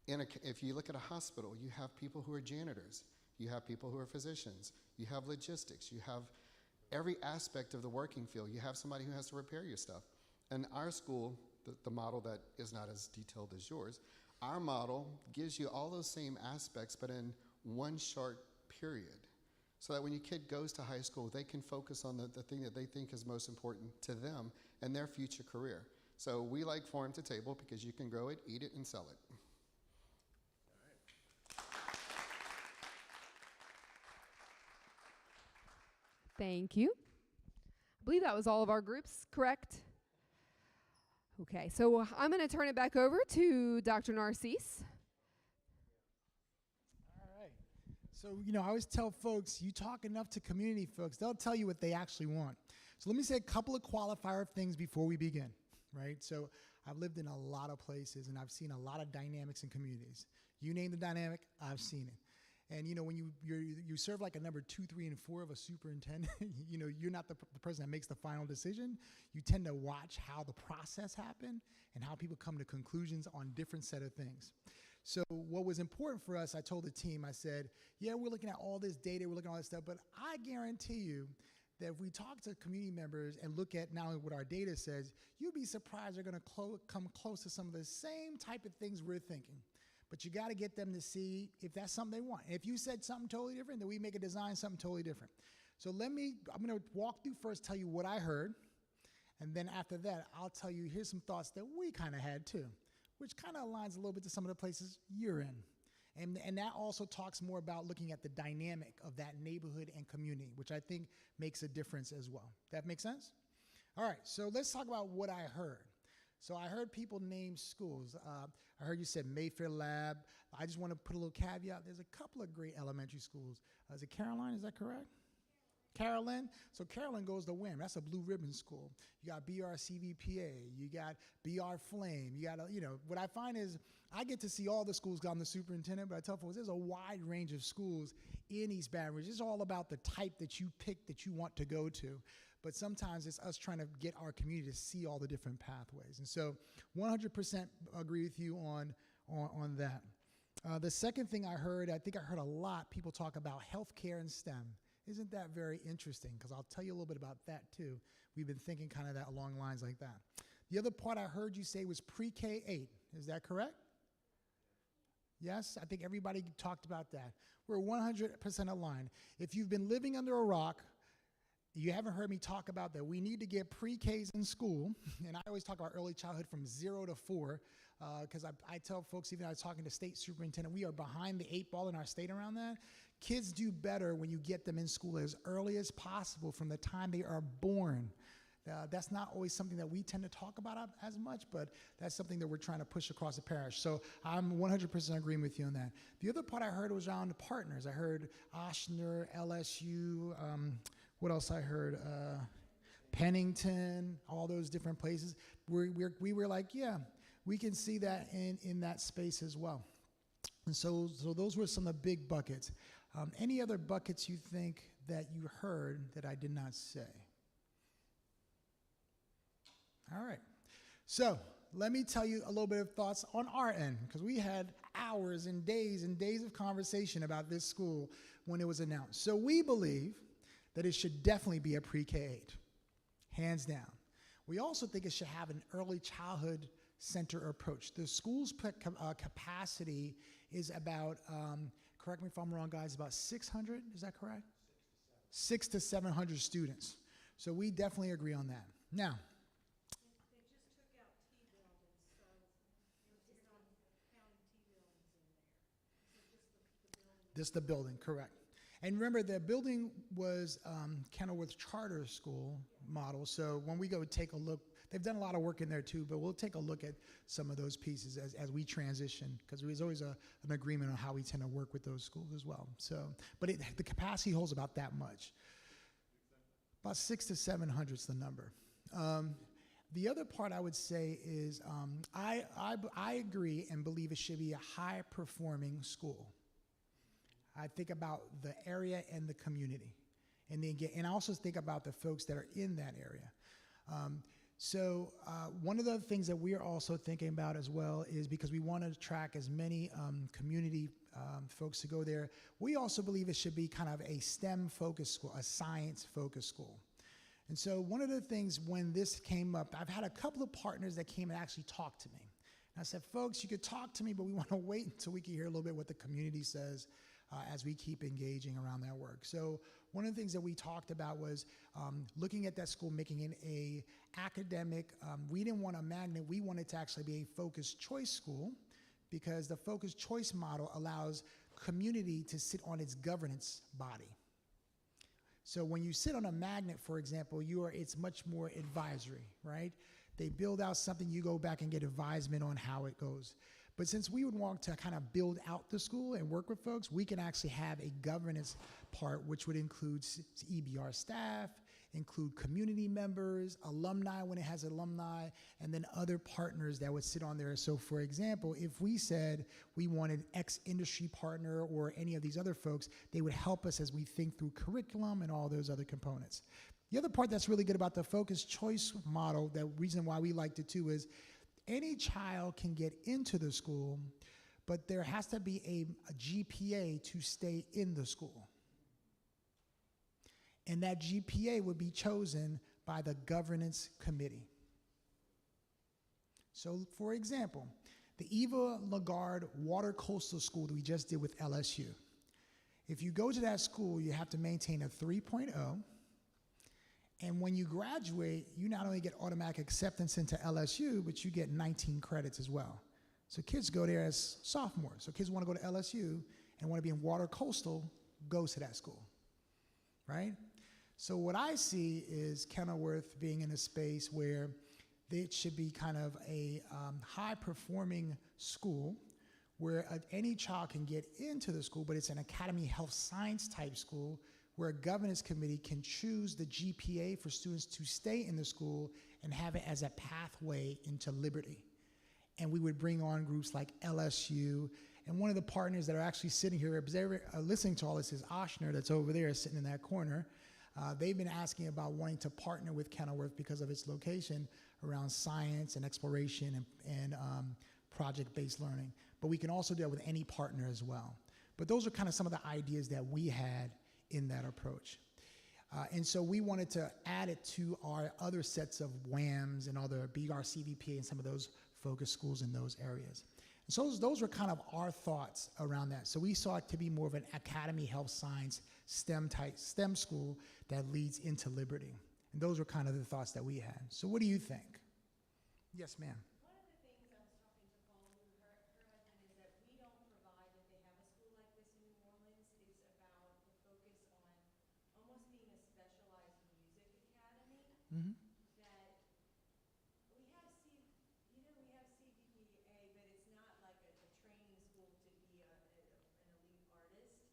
If you look at a hospital, you have people who are janitors, you have people who are physicians, you have logistics, you have every aspect of the working field. You have somebody who has to repair your stuff. And our school, the model that is not as detailed as yours, our model gives you all those same aspects, but in one short period. So that when your kid goes to high school, they can focus on the thing that they think is most important to them and their future career. So we like farm to table because you can grow it, eat it, and sell it. Thank you. I believe that was all of our groups, correct? Okay, so I'm going to turn it back over to Dr. Narcisse. All right. So, I always tell folks, you talk enough to community folks, they'll tell you what they actually want. So let me say a couple of qualifier things before we begin, right? So I've lived in a lot of places, and I've seen a lot of dynamics in communities. You name the dynamic, I've seen it. And when you serve like a number 2, 3, and 4 of a superintendent, you're not the person that makes the final decision. You tend to watch how the process happen and how people come to conclusions on different set of things. So what was important for us, I told the team, I said, yeah, we're looking at all this data, we're looking at all this stuff, but I guarantee you that if we talk to community members and look at now what our data says, you'd be surprised they're going to come close to some of the same type of things we're thinking. But you got to get them to see if that's something they want. If you said something totally different, then we make a design something totally different. So I'm going to walk through first, tell you what I heard, and then after that, I'll tell you, here's some thoughts that we kind of had too, which kind of aligns a little bit to some of the places you're in. And that also talks more about looking at the dynamic of that neighborhood and community, which I think makes a difference as well. That make sense? All right, so let's talk about what I heard. So I heard people name schools. I heard you said Mayfair Lab. I just want to put a little caveat. There's a couple of great elementary schools. Is it Caroline? Is that correct? Carolyn. So Carolyn goes to WIM. That's a blue ribbon school. You got BRCVPA. You got BR Flame. You got, what I find is I get to see all the schools 'cause I'm the superintendent, but I tell folks there's a wide range of schools in East Baton Rouge. It's all about the type that you pick that you want to go to. But sometimes it's us trying to get our community to see all the different pathways. And so 100% agree with you on that. The second thing I think I heard a lot people talk about healthcare and STEM. Isn't that very interesting? Because I'll tell you a little bit about that too. We've been thinking kind of that along lines like that. The other part I heard you say was pre-K-8. Is that correct? Yes, I think everybody talked about that. We're 100% aligned. If you've been living under a rock, you haven't heard me talk about that. We need to get pre-Ks in school, and I always talk about early childhood from 0 to 4, because I tell folks, even I was talking to state superintendent, we are behind the 8 ball in our state around that. Kids do better when you get them in school as early as possible from the time they are born. That's not always something that we tend to talk about as much, but that's something that we're trying to push across the parish. So I'm 100% agreeing with you on that. The other part I heard was around the partners. I heard Oshner, LSU, what else I heard? Pennington, all those different places. We were like, yeah, we can see that in that space as well. And so those were some of the big buckets. Any other buckets you think that you heard that I did not say? All right. So let me tell you a little bit of thoughts on our end, because we had hours and days of conversation about this school when it was announced. So we believe that it should definitely be a pre-K-8, hands down. We also think it should have an early childhood center approach. The school's capacity is about, correct me if I'm wrong, guys, about 600, is that correct? 600 to 700 students. So we definitely agree on that. Now, just the building, correct. And remember, the building was Kenilworth Charter School model, so when we go take a look, they've done a lot of work in there too, but we'll take a look at some of those pieces as we transition, because there's always an agreement on how we tend to work with those schools as well. So, but the capacity holds about that much. About 600 to 700 is the number. The other part I would say is I agree and believe it should be a high-performing school. I think about the area and the community, and I also think about the folks that are in that area. So one of the things that we are also thinking about as well is, because we want to attract as many community folks to go there, we also believe it should be kind of a STEM-focused school, a science-focused school. And so one of the things when this came up, I've had a couple of partners that came and actually talked to me. And I said, folks, you could talk to me, but we want to wait until we can hear a little bit what the community says as we keep engaging around that work. So one of the things that we talked about was looking at that school, making it a academic, we didn't want a magnet, we wanted to actually be a focused choice school, because the focused choice model allows community to sit on its governance body. So when you sit on a magnet, for example, it's much more advisory, right? They build out something, you go back and get advisement on how it goes. But since we would want to kind of build out the school and work with folks, we can actually have a governance part, which would include EBR staff, include community members, alumni when it has alumni, and then other partners that would sit on there. So for example, if we said we wanted X industry partner or any of these other folks, they would help us as we think through curriculum and all those other components. The other part that's really good about the focused choice model, the reason why we liked it too, is any child can get into the school, but there has to be a GPA to stay in the school. And that GPA would be chosen by the governance committee. So for example, the Eva Lagarde Water Coastal School that we just did with LSU. If you go to that school, you have to maintain a 3.0. And when you graduate, you not only get automatic acceptance into LSU, but you get 19 credits as well. So kids go there as sophomores. So kids want to go to LSU and want to be in water coastal, goes to that school, right? So what I see is Kenilworth being in a space where it should be kind of a high-performing school where any child can get into the school, but it's an academy health science type school where a governance committee can choose the GPA for students to stay in the school and have it as a pathway into liberty. And we would bring on groups like LSU, and one of the partners that are actually sitting here listening to all this is Ochsner, that's over there sitting in that corner. They've been asking about wanting to partner with Kenilworth because of its location around science and exploration and project-based learning. But we can also do that with any partner as well. But those are kind of some of the ideas that we had in that approach. And so we wanted to add it to our other sets of WAMs and other BRCVP and some of those focus schools in those areas. And so those were kind of our thoughts around that. So we saw it to be more of an academy health science STEM school that leads into liberty. And those were kind of the thoughts that we had. So what do you think? Yes, ma'am. One of the things I was talking to Paul, her husband, is that we don't provide, if they have a school like this in New Orleans, it's about the focus on almost being a specialized music academy. Mm-hmm. That we have we have CVPA, but it's not like a training school to be an elite artist.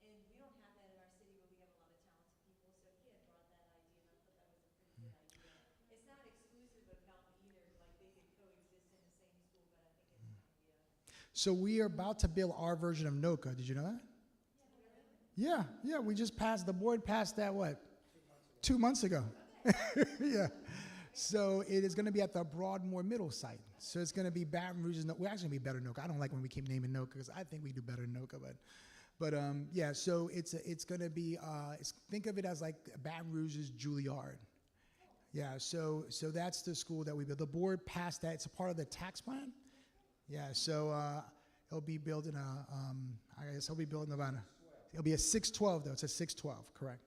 And we don't have that in our city, but we have a lot of talented people. So he had brought that idea, and I thought that was a pretty good idea. It's not exclusive of health either, like they could coexist in the same school, but I think it's an idea. So we are about to build our version of NOCA. Did you know that? Yeah, we just passed, the board passed that, what? 2 months ago. Yeah. So it is going to be at the Broadmoor Middle site. So it's going to be Baton Rouge's, we're actually going to be better NOCA. I don't like when we keep naming NOCA because I think we do better than NOCA, but yeah, so it's going to be, think of it as like Baton Rouge's Juilliard. Yeah, so that's the school that we built. The board passed that. It's a part of the tax plan. Yeah, so it'll be built in I guess it'll be built in about, it'll be a 612 though. It's a 612, correct?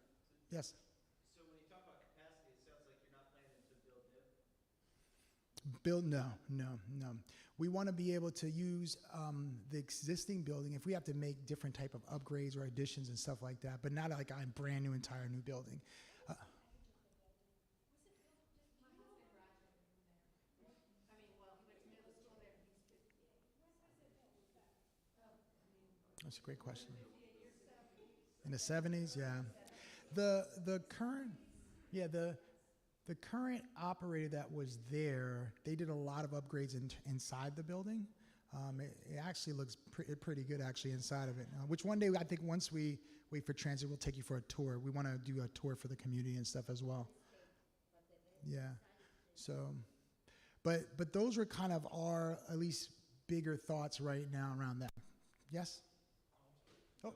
Yes. So when you talk about capacity, it sounds like you're not planning to Build, no. We want to be able to use the existing building if we have to make different type of upgrades or additions and stuff like that, but not like a brand new, entire new building. That's a great question. In the 70s, yeah. The current operator that was there, they did a lot of upgrades inside the building. It actually looks pretty good actually inside of it. Which one day I think once we wait for transit, we'll take you for a tour. We want to do a tour for the community and stuff as well. Yeah. So, but those are kind of our at least bigger thoughts right now around that. Yes. Oh.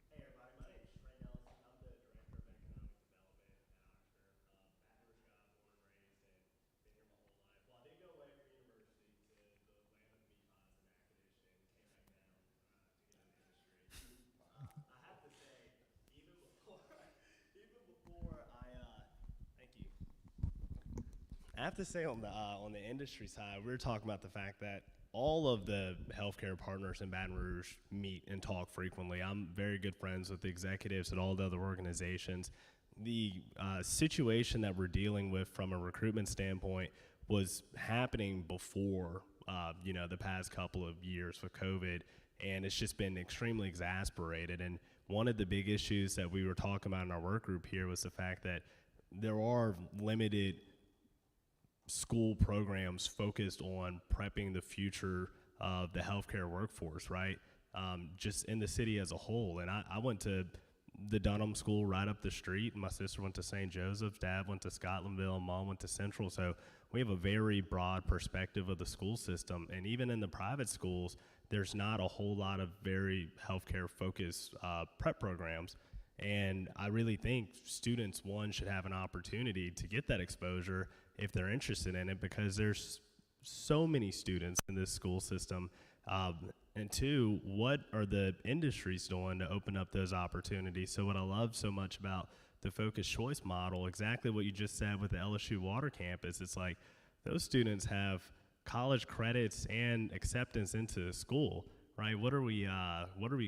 Hey everybody, my name is Trey Nelson. I'm the Director of Economic Development at Ochsner. Baton Rouge guy, born and raised, and been here my whole life. Well, I did go away for university to the land of the meat pies and Natchitoches, and came back down to get in the industry. I have to say, even before thank you. I have to say on the industry side, we were talking about the fact that all of the healthcare partners in Baton Rouge meet and talk frequently. I'm very good friends with the executives at all the other organizations. The situation that we're dealing with from a recruitment standpoint was happening before, the past couple of years with COVID, and it's just been extremely exasperated. And one of the big issues that we were talking about in our work group here was the fact that there are limited school programs focused on prepping the future of the healthcare workforce, right? Just in the city as a whole. And I went to the Dunham School right up the street, and my sister went to St. Joseph's, Dad went to Scotlandville, and Mom went to Central. So we have a very broad perspective of the school system. And even in the private schools, there's not a whole lot of very healthcare focused prep programs. And I really think students, one, should have an opportunity to get that exposure if they're interested in it, because there's so many students in this school system. And two, what are the industries doing to open up those opportunities? So what I love so much about the focused choice model, exactly what you just said with the LSU Water Campus, it's like those students have college credits and acceptance into school, right? What are we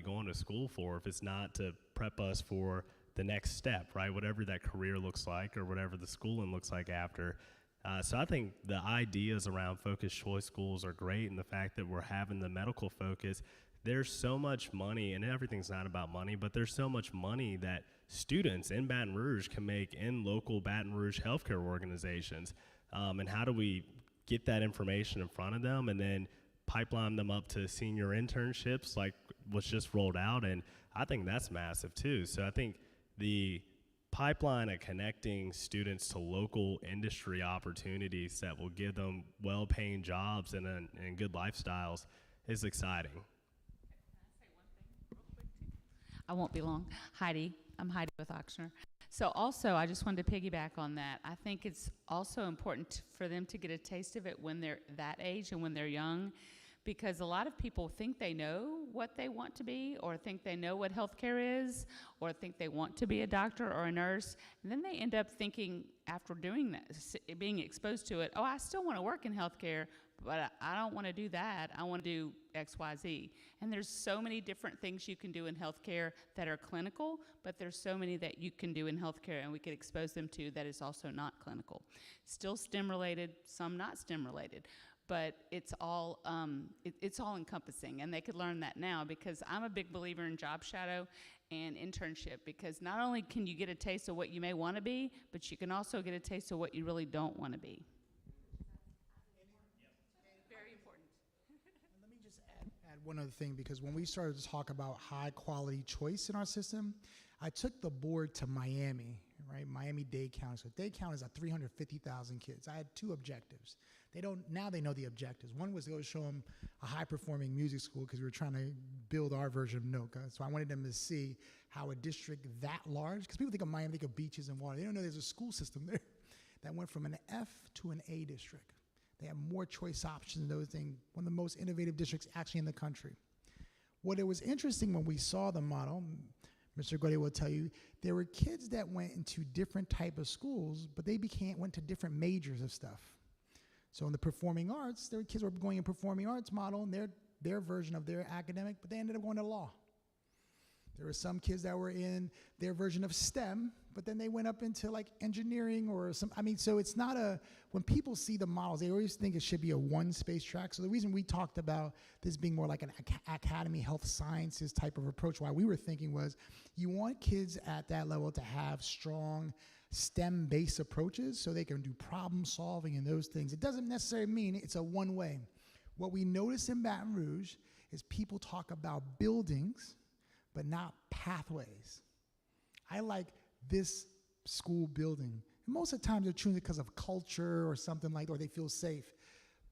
going to school for if it's not to prep us for the next step, right? Whatever that career looks like or whatever the schooling looks like after. So I think the ideas around focused choice schools are great, and the fact that we're having the medical focus, there's so much money, and everything's not about money, but there's so much money that students in Baton Rouge can make in local Baton Rouge healthcare organizations. And how do we get that information in front of them and then pipeline them up to senior internships like was just rolled out? And I think that's massive too. So I think the pipeline of connecting students to local industry opportunities that will give them well-paying jobs and good lifestyles is exciting. I won't be long. Heidi, I'm Heidi with Oxner. So also, I just wanted to piggyback on that. I think it's also important for them to get a taste of it when they're that age and when they're young, because a lot of people think they know what they want to be, or think they know what healthcare is, or think they want to be a doctor or a nurse, and then they end up thinking after doing that, being exposed to it, oh, I still want to work in healthcare, but I don't want to do that. I want to do X, Y, Z. And there's so many different things you can do in healthcare that are clinical, but there's so many that you can do in healthcare and we could expose them to that is also not clinical. Still STEM related, some not STEM related, but it's all encompassing, and they could learn that now, because I'm a big believer in job shadow and internship, because not only can you get a taste of what you may want to be, but you can also get a taste of what you really don't want to be. Add one other thing, because when we started to talk about high quality choice in our system, I took the board to Miami, right? Miami-Dade County. So Dade County is 350,000 kids. I had two objectives. Now they know the objectives. One was to go show them a high performing music school, because we were trying to build our version of NOCA. So I wanted them to see how a district that large, because people think of Miami, think of beaches and water. They don't know there's a school system there that went from an F to an A district. They have more choice options and those things, one of the most innovative districts actually in the country. What it was interesting when we saw the model, Mr. Godet will tell you, there were kids that went into different type of schools, but they went to different majors of stuff. So in the performing arts, there were kids who were going in performing arts model, and their version of their academic, but they ended up going to law. There were some kids that were in their version of STEM, but then they went up into like engineering or some, so it's not when people see the models, they always think it should be a one space track. So the reason we talked about this being more like an academy health sciences type of approach, why we were thinking was, you want kids at that level to have strong STEM-based approaches so they can do problem solving and those things. It doesn't necessarily mean it's a one way. What we notice in Baton Rouge is people talk about buildings, but not pathways. I like this school building. And most of the time they're choosing it because of culture or something like that, or they feel safe.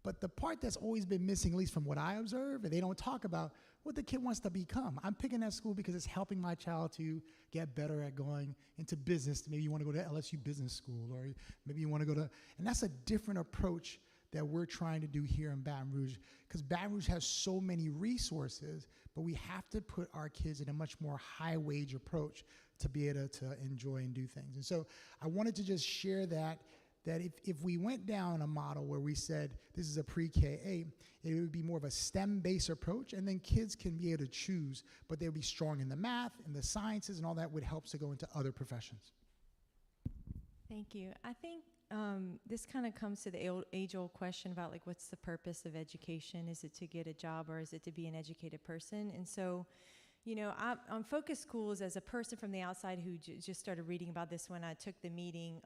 But the part that's always been missing, at least from what I observe, and they don't talk about what the kid wants to become. I'm picking that school because it's helping my child to get better at going into business. Maybe you want to go to LSU Business School, or maybe you want to go to, and that's a different approach that we're trying to do here in Baton Rouge, because Baton Rouge has so many resources, but we have to put our kids in a much more high wage approach to be able to enjoy and do things. And so I wanted to just share that if we went down a model where we said this is a pre-K-8, it would be more of a STEM-based approach, and then kids can be able to choose, but they'll be strong in the math and the sciences, and all that would help to go into other professions. Thank you. I think this kind of comes to the age-old question about like, what's the purpose of education? Is it to get a job, or is it to be an educated person? And so, you know, on Focus Schools, as a person from the outside who just started reading about this when I took the meeting,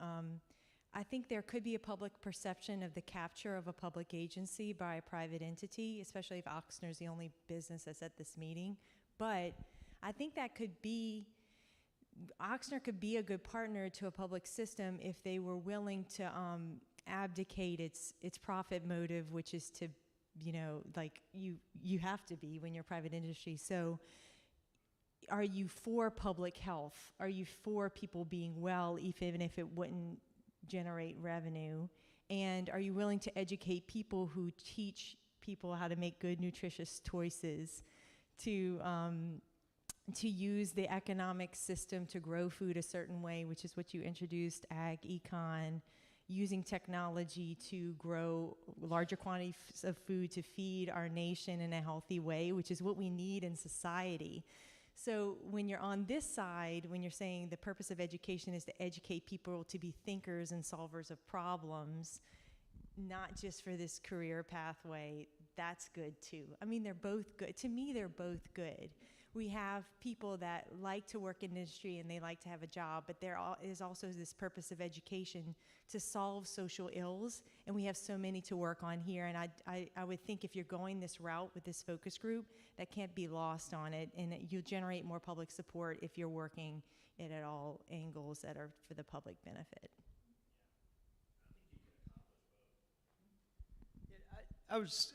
I think there could be a public perception of the capture of a public agency by a private entity, especially if Oxner's the only business that's at this meeting. But I think that could be, Oxner could be a good partner to a public system if they were willing to abdicate its profit motive, which is to, you know, like you have to be when you're private industry. So are you for public health? Are you for people being well, even if it wouldn't generate revenue? And are you willing to educate people who teach people how to make good, nutritious choices, to use the economic system to grow food a certain way, which is what you introduced, ag, econ, using technology to grow larger quantities of food to feed our nation in a healthy way, which is what we need in society. So when you're on this side, when you're saying the purpose of education is to educate people to be thinkers and solvers of problems, not just for this career pathway, that's good too. I mean, they're both good. To me, they're both good. We have people that like to work in industry and they like to have a job, but there is also this purpose of education to solve social ills, and we have so many to work on here. And I would think if you're going this route with this focus group, that can't be lost on it, and you'll generate more public support if you're working it at all angles that are for the public benefit. I was,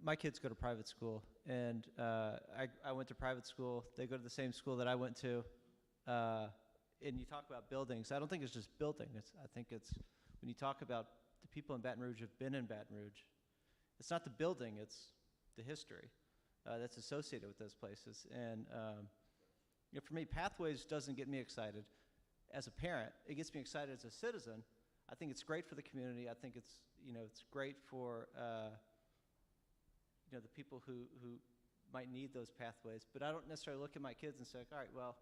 my kids go to private school, and I went to private school. They go to the same school that I went to. And you talk about buildings. I don't think it's just building. I think it's, when you talk about the people in Baton Rouge who've been in Baton Rouge, it's not the building, it's the history that's associated with those places. And you know, for me, Pathways doesn't get me excited as a parent. It gets me excited as a citizen. I think it's great for the community. I think it's, you know, it's great for you know, the people who might need those pathways. But I don't necessarily look at my kids and say, all right, well,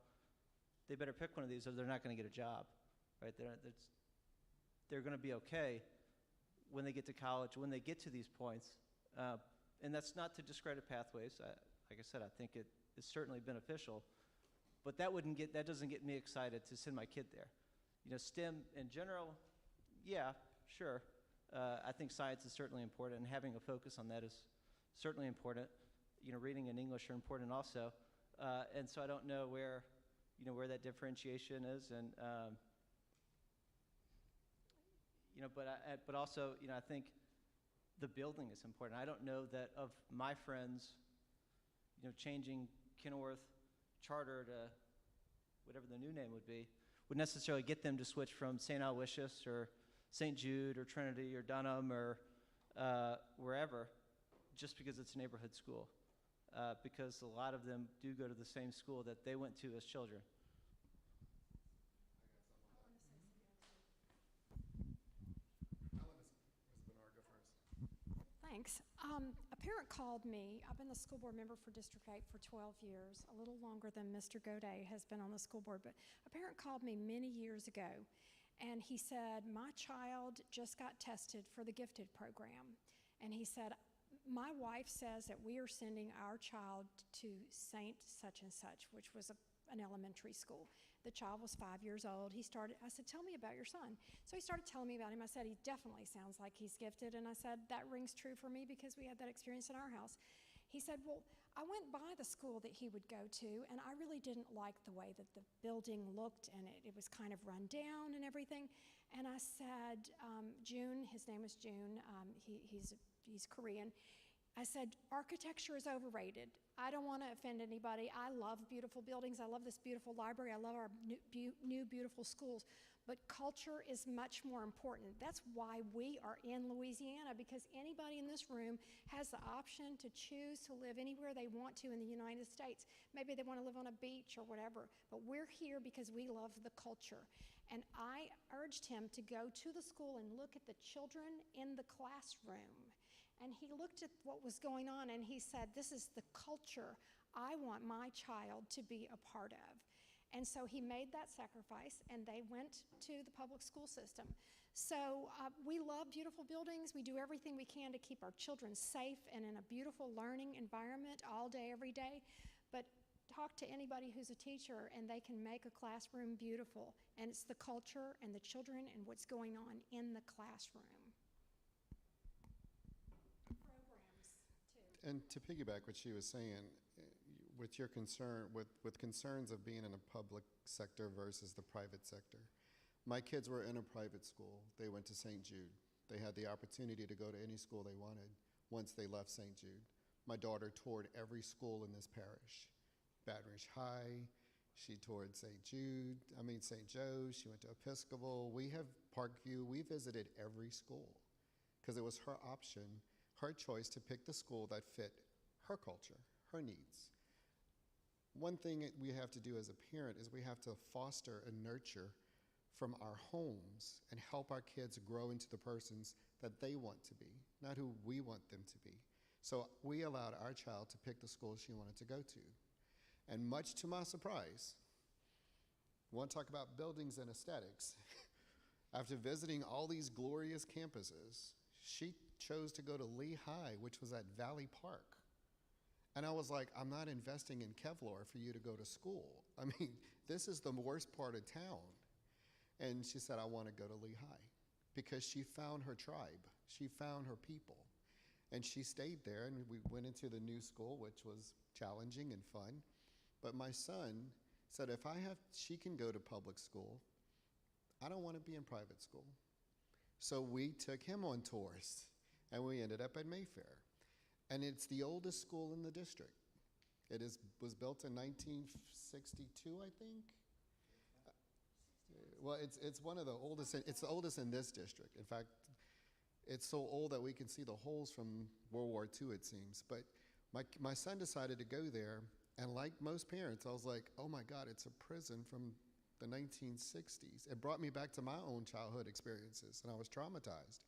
they better pick one of these or they're not going to get a job, right? They're going to be okay when they get to college, when they get to these points. And that's not to discredit Pathways. Like I said, I think it is certainly beneficial. But that doesn't get me excited to send my kid there. You know, STEM in general, yeah, sure. I think science is certainly important, and having a focus on that is certainly important. You know, reading and English are important also. And so I don't know where, you know, where that differentiation is, and you know, but also, you know, I think the building is important. I don't know that of my friends, you know, changing Kenilworth charter to whatever the new name would be, would necessarily get them to switch from St. Aloysius or St. Jude or Trinity or Dunham or wherever, just because it's a neighborhood school. Because a lot of them do go to the same school that they went to as children. Thanks. A parent called me. I've been the school board member for District 8 for 12 years, a little longer than Mr. Goday has been on the school board, but a parent called me many years ago, and he said, my child just got tested for the gifted program, and he said, my wife says that we are sending our child to Saint such and such, which was an elementary school. The child was 5 years old. I said, tell me about your son. So he started telling me about him. I said, he definitely sounds like he's gifted. And I said, that rings true for me because we had that experience in our house. He said, well, I went by the school that he would go to, and I really didn't like the way that the building looked, and it was kind of run down and everything. And I said, June, his name was June, he's Korean. I said, architecture is overrated. I don't want to offend anybody. I love beautiful buildings. I love this beautiful library. I love our new beautiful schools. But culture is much more important. That's why we are in Louisiana, because anybody in this room has the option to choose to live anywhere they want to in the United States. Maybe they want to live on a beach or whatever, but we're here because we love the culture. And I urged him to go to the school and look at the children in the classroom. And he looked at what was going on and he said, this is the culture I want my child to be a part of. And so he made that sacrifice, and they went to the public school system. So we love beautiful buildings. We do everything we can to keep our children safe and in a beautiful learning environment all day, every day. But talk to anybody who's a teacher and they can make a classroom beautiful. And it's the culture and the children and what's going on in the classroom. And to piggyback what she was saying, with your concern, with concerns of being in a public sector versus the private sector, my kids were in a private school. They went to St. Jude. They had the opportunity to go to any school they wanted once they left St. Jude. My daughter toured every school in this parish. Baton Rouge High, she toured St. Joe's, she went to Episcopal. We have Parkview, we visited every school because it was her option, her choice to pick the school that fit her culture, her needs. One thing that we have to do as a parent is we have to foster and nurture from our homes and help our kids grow into the persons that they want to be, not who we want them to be. So we allowed our child to pick the school she wanted to go to. And much to my surprise, want to talk about buildings and aesthetics. After visiting all these glorious campuses, she chose to go to Lehigh, which was at Valley Park. And I was like, I'm not investing in Kevlar for you to go to school. I mean, this is the worst part of town. And she said, I want to go to Lehigh because she found her tribe. She found her people. And she stayed there, and we went into the new school, which was challenging and fun. But my son said, if she can go to public school, I don't want to be in private school. So we took him on tours, and we ended up at Mayfair. And it's the oldest school in the district. It was built in 1962, I think. Well, it's one of the oldest. It's the oldest in this district. In fact, it's so old that we can see the holes from World War II, it seems. But my son decided to go there, and like most parents, I was like, oh my God, it's a prison from the 1960s. It brought me back to my own childhood experiences, and I was traumatized.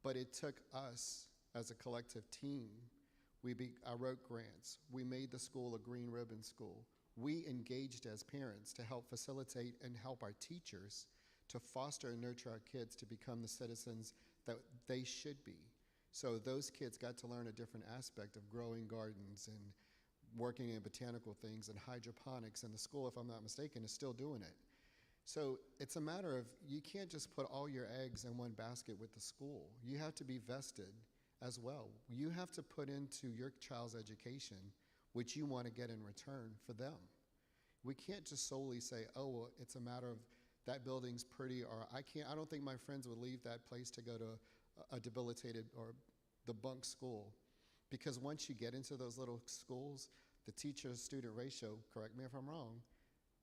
But it took us as a collective team. I wrote grants. We made the school a green ribbon school. We engaged as parents to help facilitate and help our teachers to foster and nurture our kids to become the citizens that they should be. So those kids got to learn a different aspect of growing gardens and working in botanical things and hydroponics, and the school, if I'm not mistaken, is still doing it. So it's a matter of, you can't just put all your eggs in one basket with the school. You have to be vested as well. You have to put into your child's education what you want to get in return for them. We can't just solely say, oh, well, it's a matter of that building's pretty, or I don't think my friends would leave that place to go to a debilitated or the bunk school. Because once you get into those little schools, the teacher-student ratio, correct me if I'm wrong,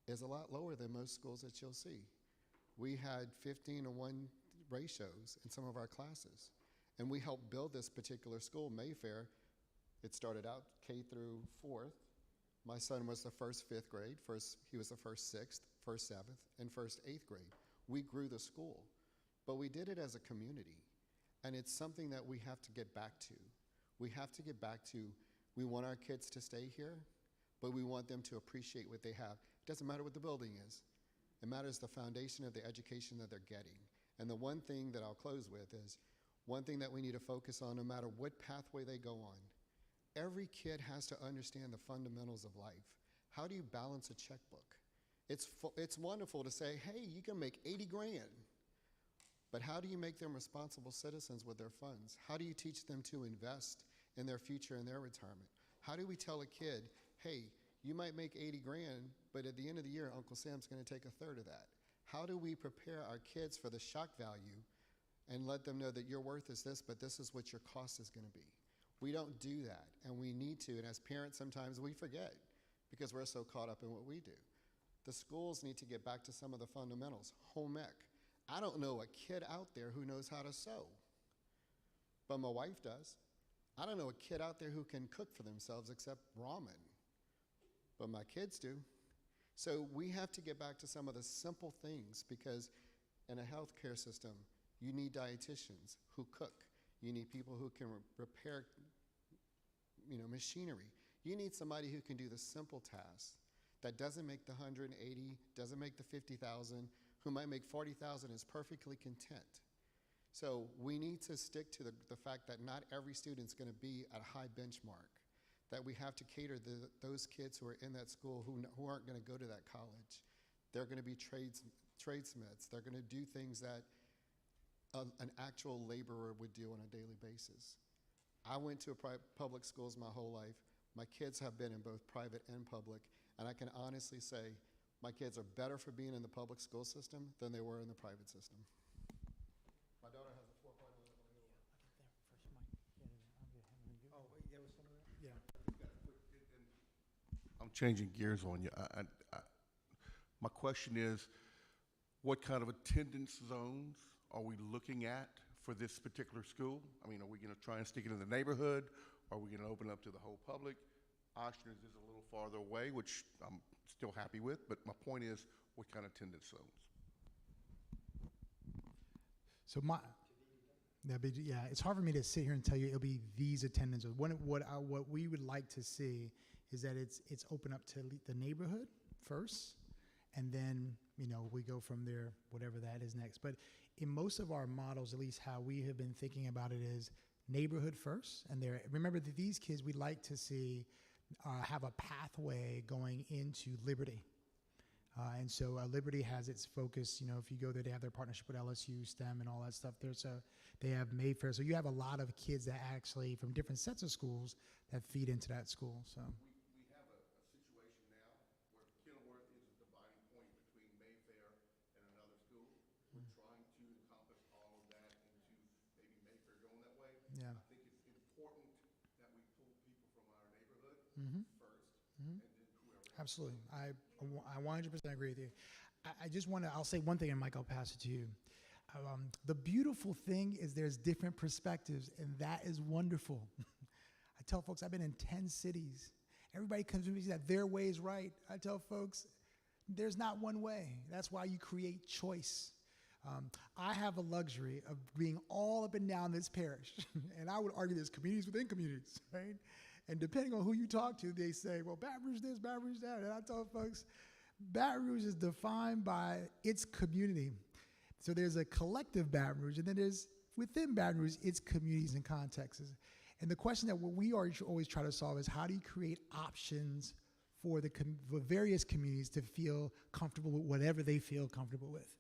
is a lot lower than most schools that you'll see. We had 15-to-1 ratios in some of our classes. And we helped build this particular school, Mayfair. It started out K through 4th. My son was the first 5th grade. He was the first 6th, first 7th, and first 8th grade. We grew the school. But we did it as a community. And it's something that we have to get back to. We have to get back to, we want our kids to stay here, but we want them to appreciate what they have. It doesn't matter what the building is. It matters the foundation of the education that they're getting. And the one thing that I'll close with is, one thing that we need to focus on no matter what pathway they go on, every kid has to understand the fundamentals of life. How do you balance a checkbook? It's wonderful to say, hey, you can make 80 grand, but how do you make them responsible citizens with their funds? How do you teach them to invest in their future and their retirement? How do we tell a kid, hey, you might make 80 grand, but at the end of the year, Uncle Sam's going to take a third of that? How do we prepare our kids for the shock value and let them know that your worth is this, but this is what your cost is going to be? We don't do that, and we need to, and as parents, sometimes we forget because we're so caught up in what we do. The schools need to get back to some of the fundamentals. Home ec. I don't know a kid out there who knows how to sew, but my wife does. I don't know a kid out there who can cook for themselves except ramen, but my kids do. So we have to get back to some of the simple things, because in a healthcare system, you need dietitians who cook. You need people who can repair, machinery. You need somebody who can do the simple tasks that doesn't make the 180, doesn't make the 50,000, who might make 40,000, is perfectly content. So we need to stick to the fact that not every student's going to be at a high benchmark, that we have to cater those kids who are in that school who aren't going to go to that college. They're going to be tradesmiths. They're going to do things that an actual laborer would do on a daily basis. I went to public schools my whole life. My kids have been in both private and public, and I can honestly say my kids are better for being in the public school system than they were in the private system. My daughter has a 4.0. I'm changing gears on you. My question is, what kind of attendance zones are we looking at for this particular school? I mean, are we going to try and stick it in the neighborhood? Are we going to open up to the whole public? Oshner's is a little farther away, which I'm still happy with, but my point is, what kind of attendance zones? So it's hard for me to sit here and tell you it'll be these attendance. What we would like to see is that it's open up to the neighborhood first, and then, you know, we go from there, whatever that is next. But in most of our models, at least how we have been thinking about it, is neighborhood first. And remember that these kids we'd like to see have a pathway going into Liberty. And so Liberty has its focus, you know, if you go there, they have their partnership with LSU, STEM, and all that stuff there. So they have Mayfair. So you have a lot of kids that actually, from different sets of schools, that feed into that school. So. We have a situation now where Kenilworth is a dividing point between Mayfair and another school. We're trying to encompass all of that into maybe Mayfair going that way. Yeah. I think it's important that we pull people from our neighborhood first, Mhm. and then whoever. Absolutely. I 100% agree with you. I just want to, I'll say one thing, and Mike, I'll pass it to you. The beautiful thing is there's different perspectives, and that is wonderful. I tell folks I've been in 10 cities. Everybody comes to me and says that their way is right. I tell folks there's not one way. That's why you create choice. I have the luxury of being all up and down this parish, and I would argue there's communities within communities, right? And depending on who you talk to, they say, well, Baton Rouge this, Baton Rouge that. And I tell folks, Baton Rouge is defined by its community. So there's a collective Baton Rouge, and then there's within Baton Rouge, its communities and contexts. And the question that we always try to solve is how do you create options for for various communities to feel comfortable with whatever they feel comfortable with?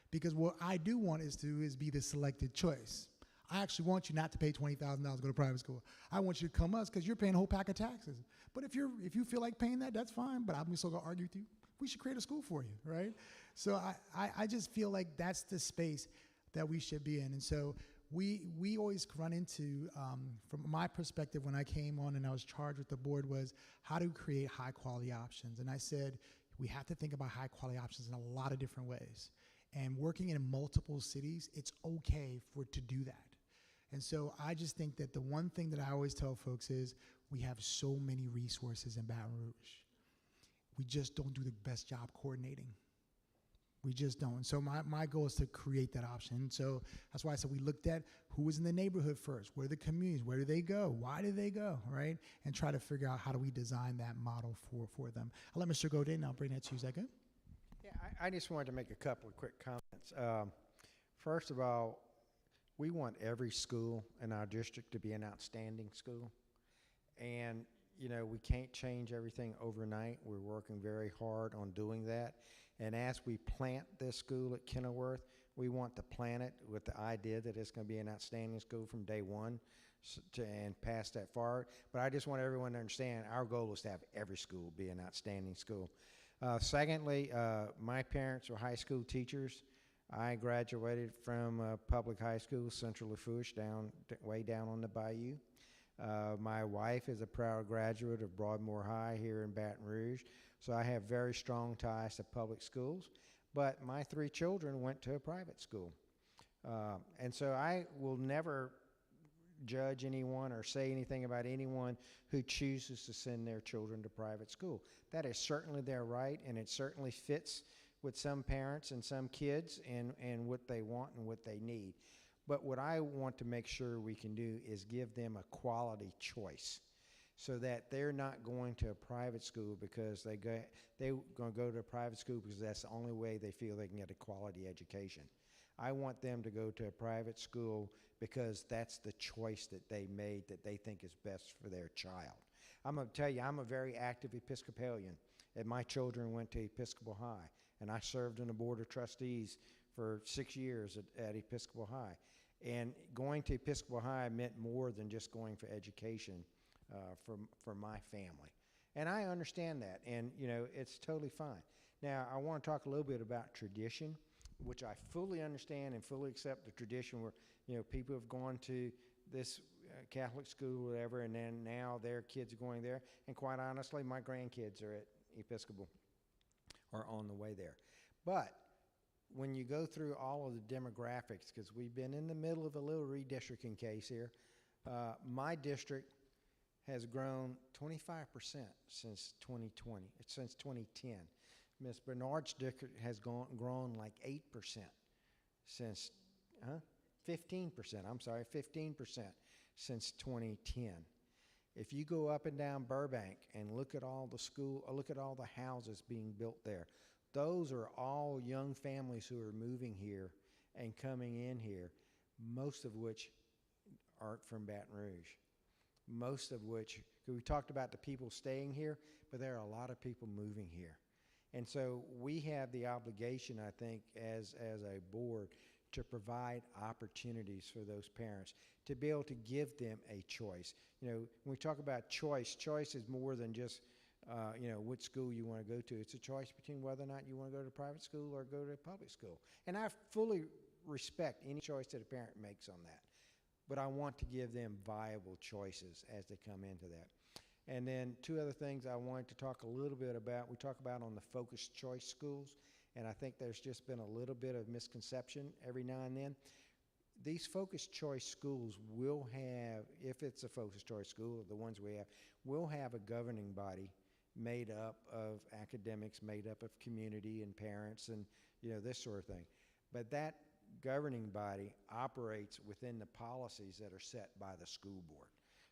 Because what I do want is be the selected choice. I actually want you not to pay $20,000 to go to private school. I want you to come us because you're paying a whole pack of taxes. But if you feel like paying that, that's fine. But I'm still gonna argue with you. We should create a school for you, right? So I just feel like that's the space that we should be in. And so we always run into, from my perspective, when I came on and I was charged with the board, was how to create high quality options. And I said we have to think about high quality options in a lot of different ways. And working in multiple cities, it's okay to do that. And so I just think that the one thing that I always tell folks is we have so many resources in Baton Rouge. We just don't do the best job coordinating. We just don't. And so my goal is to create that option. And so that's why I said we looked at who was in the neighborhood first, where are the communities, where do they go, why do they go, right? And try to figure out how do we design that model for them. I'll let Mr. Godin, and I'll bring that to you. Is that good? Yeah, I just wanted to make a couple of quick comments. First of all, we want every school in our district to be an outstanding school. And, you know, we can't change everything overnight. We're working very hard on doing that. And as we plant this school at Kenilworth, we want to plant it with the idea that it's going to be an outstanding school from day one and pass that forward. But I just want everyone to understand our goal is to have every school be an outstanding school. Secondly, my parents were high school teachers. I graduated from public high school, Central Lafourche, way down on the bayou. My wife is a proud graduate of Broadmoor High here in Baton Rouge, so I have very strong ties to public schools. But my 3 children went to a private school. And so I will never judge anyone or say anything about anyone who chooses to send their children to private school. That is certainly their right, and it certainly fits with some parents and some kids and what they want and what they need. But what I want to make sure we can do is give them a quality choice so that they're not going to a private school because they're going to go to a private school because that's the only way they feel they can get a quality education. I want them to go to a private school because that's the choice that they made that they think is best for their child. I'm going to tell you, I'm a very active Episcopalian, and my children went to Episcopal High, and I served on the Board of Trustees for 6 years at Episcopal High. And going to Episcopal High meant more than just going for education for my family. And I understand that, and you know, it's totally fine. Now, I want to talk a little bit about tradition, which I fully understand and fully accept the tradition where, you know, people have gone to this Catholic school or whatever, and then now their kids are going there. And quite honestly, my grandkids are at Episcopal or on the way there. But when you go through all of the demographics, because we've been in the middle of a little redistricting case here, my district has grown 25% since 2020, since 2010. Ms. Bernard's district has grown like 8% since, 15%, I'm sorry, 15% since 2010. If you go up and down Burbank and look at all the houses being built there, those are all young families who are moving here and coming in here, most of which aren't from Baton Rouge. Most of which, because we talked about the people staying here, but there are a lot of people moving here. And so we have the obligation, I think, as a board, to provide opportunities for those parents, to be able to give them a choice. You know, when we talk about choice is more than just, what school you want to go to. It's a choice between whether or not you want to go to private school or go to public school. And I fully respect any choice that a parent makes on that. But I want to give them viable choices as they come into that. And then two other things I wanted to talk a little bit about. We talk about on the focused choice schools, and I think there's just been a little bit of misconception every now and then. These focused choice schools will have, if it's a focused choice school, the ones we have, will have a governing body made up of academics, made up of community and parents and, this sort of thing. But that governing body operates within the policies that are set by the school board.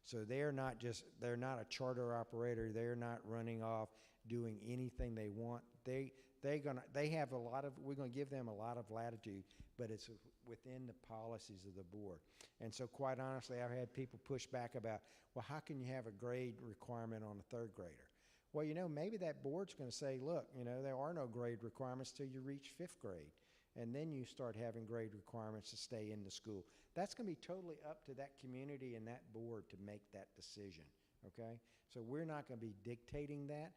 So they're not a charter operator. They're not running off doing anything they want. We're going to give them a lot of latitude, but it's within the policies of the board. And so quite honestly, I've had people push back about, well, how can you have a grade requirement on a third grader? Well, maybe that board's going to say, look, there are no grade requirements till you reach 5th grade. And then you start having grade requirements to stay in the school. That's going to be totally up to that community and that board to make that decision, okay? So we're not going to be dictating that,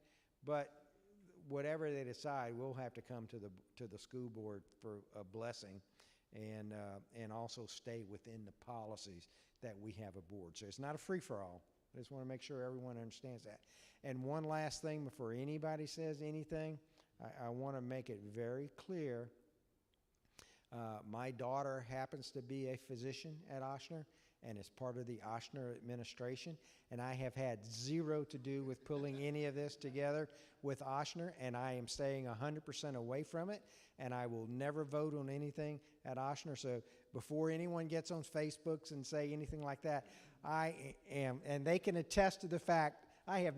but whatever they decide, we'll have to come to the school board for a blessing and also stay within the policies that we have aboard. So it's not a free-for-all. I just want to make sure everyone understands that. And one last thing before anybody says anything, I want to make it very clear. My daughter happens to be a physician at Ochsner and is part of the Ochsner administration, and I have had zero to do with pulling any of this together with Ochsner, and I am staying 100% away from it, and I will never vote on anything at Ochsner. So before anyone gets on Facebooks and say anything like that, I am, and they can attest to the fact I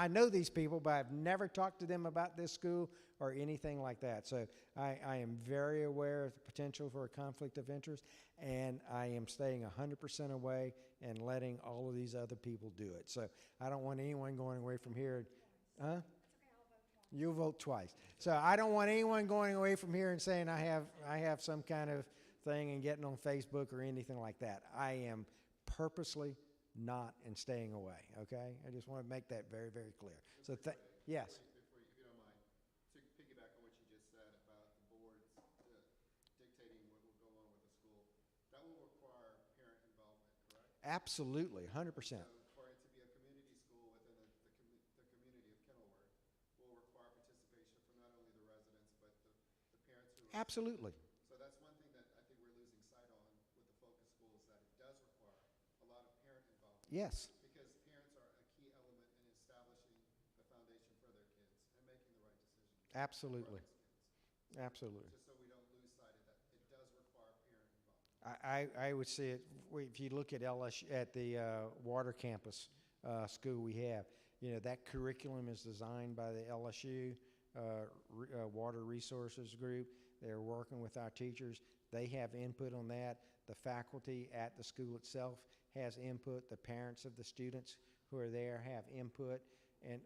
know these people, but I've never talked to them about this school or anything like that. So I am very aware of the potential for a conflict of interest, and I am staying 100% away and letting all of these other people do it. So I don't want anyone going away from here. Huh? You'll vote twice. So I don't want anyone going away from here and saying I have some kind of thing and getting on Facebook or anything like that. I am purposely not and staying away, okay? I just want to make that very, very clear. So, yes. Before you, if you don't mind, to piggyback on what you just said about the boards dictating what will go on with the school, that will require parent involvement, correct? Absolutely, 100%. So for it to be a community school within the community of Kenilworth will require participation from not only the residents, but the parents who are... Absolutely. So that's one thing that I think we're losing sight on with the focus schools, that it does require a lot of parent involvement. Yes. Because parents are a key element in establishing the foundation for their kids and making the right decisions. Absolutely. For those kids. Absolutely. Just so we don't lose sight of that, it does require parent involvement. I would say it, if you look at LSU, at the water campus school we have, that curriculum is designed by the LSU Water Resources Group. They're working with our teachers. They have input on that. The faculty at the school itself has input. The parents of the students who are there have input. And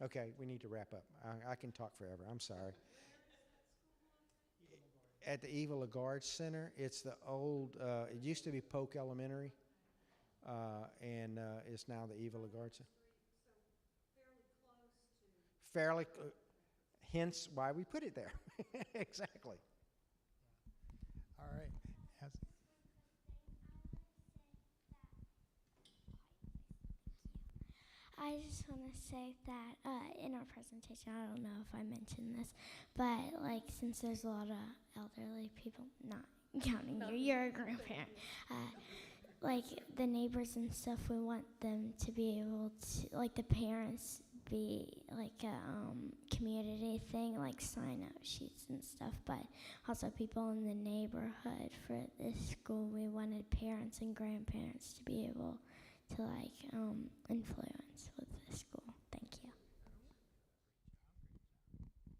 okay, we need to wrap up. I can talk forever. I'm sorry. At the Eva Lagarde Center, it's the old, it used to be Polk Elementary, and it's now the Eva Lagarde Center. Fairly, hence why we put it there. Exactly. All right. Yes. I just want to say that in our presentation, I don't know if I mentioned this, but since there's a lot of elderly people, not counting you, you're a grandparent, the neighbors and stuff, we want them to be able to, the parents be a community thing, sign out sheets and stuff, but also people in the neighborhood for this school, we wanted parents and grandparents to be able to like influence with the school. Thank you.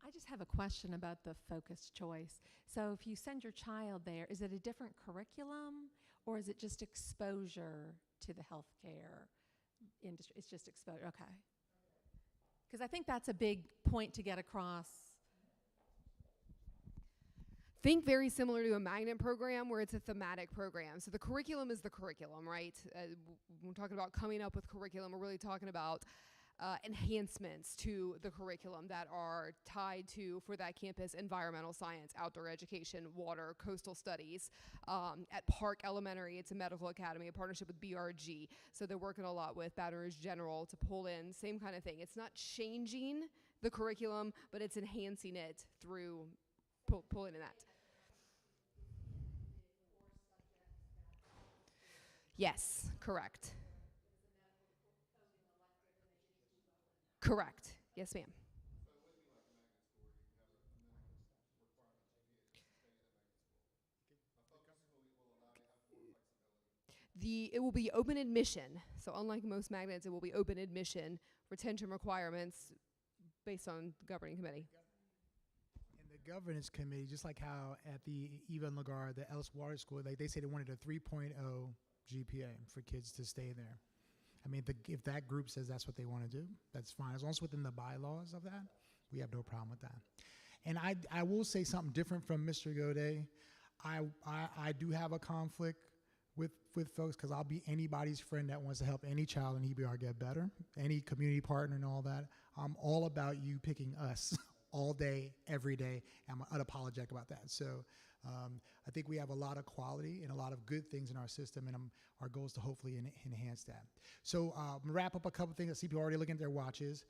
I just have a question about the focused choice. So if you send your child there, is it a different curriculum or is it just exposure to the healthcare industry? It's just exposure, okay. Because I think that's a big point to get across. Think very similar to a magnet program where it's a thematic program. So the curriculum is the curriculum, right? When we're talking about coming up with curriculum, we're really talking about enhancements to the curriculum that are tied to, for that campus, environmental science, outdoor education, water, coastal studies. At Park Elementary, it's a medical academy, a partnership with BRG. So they're working a lot with Baton Rouge General to pull in, same kind of thing. It's not changing the curriculum, but it's enhancing it through pulling in that. Yes, correct. Correct. Yes, ma'am. It will be open admission. So unlike most magnets, it will be open admission. Retention requirements based on the governing committee. And the governance committee, just like how at the Eva and Lagarde, the Ellis Water School, like they say they wanted a 3.0 GPA for kids to stay there. I mean, if that group says that's what they want to do, that's fine. As long as it's within the bylaws of that, we have no problem with that. And I will say something different from Mr. Godet. I do have a conflict with folks because I'll be anybody's friend that wants to help any child in EBR get better, any community partner and all that. I'm all about you picking us all day, every day. I'm unapologetic about that. So I think we have a lot of quality and a lot of good things in our system, and our goal is to hopefully enhance that. So wrap up a couple things. I see people already looking at their watches.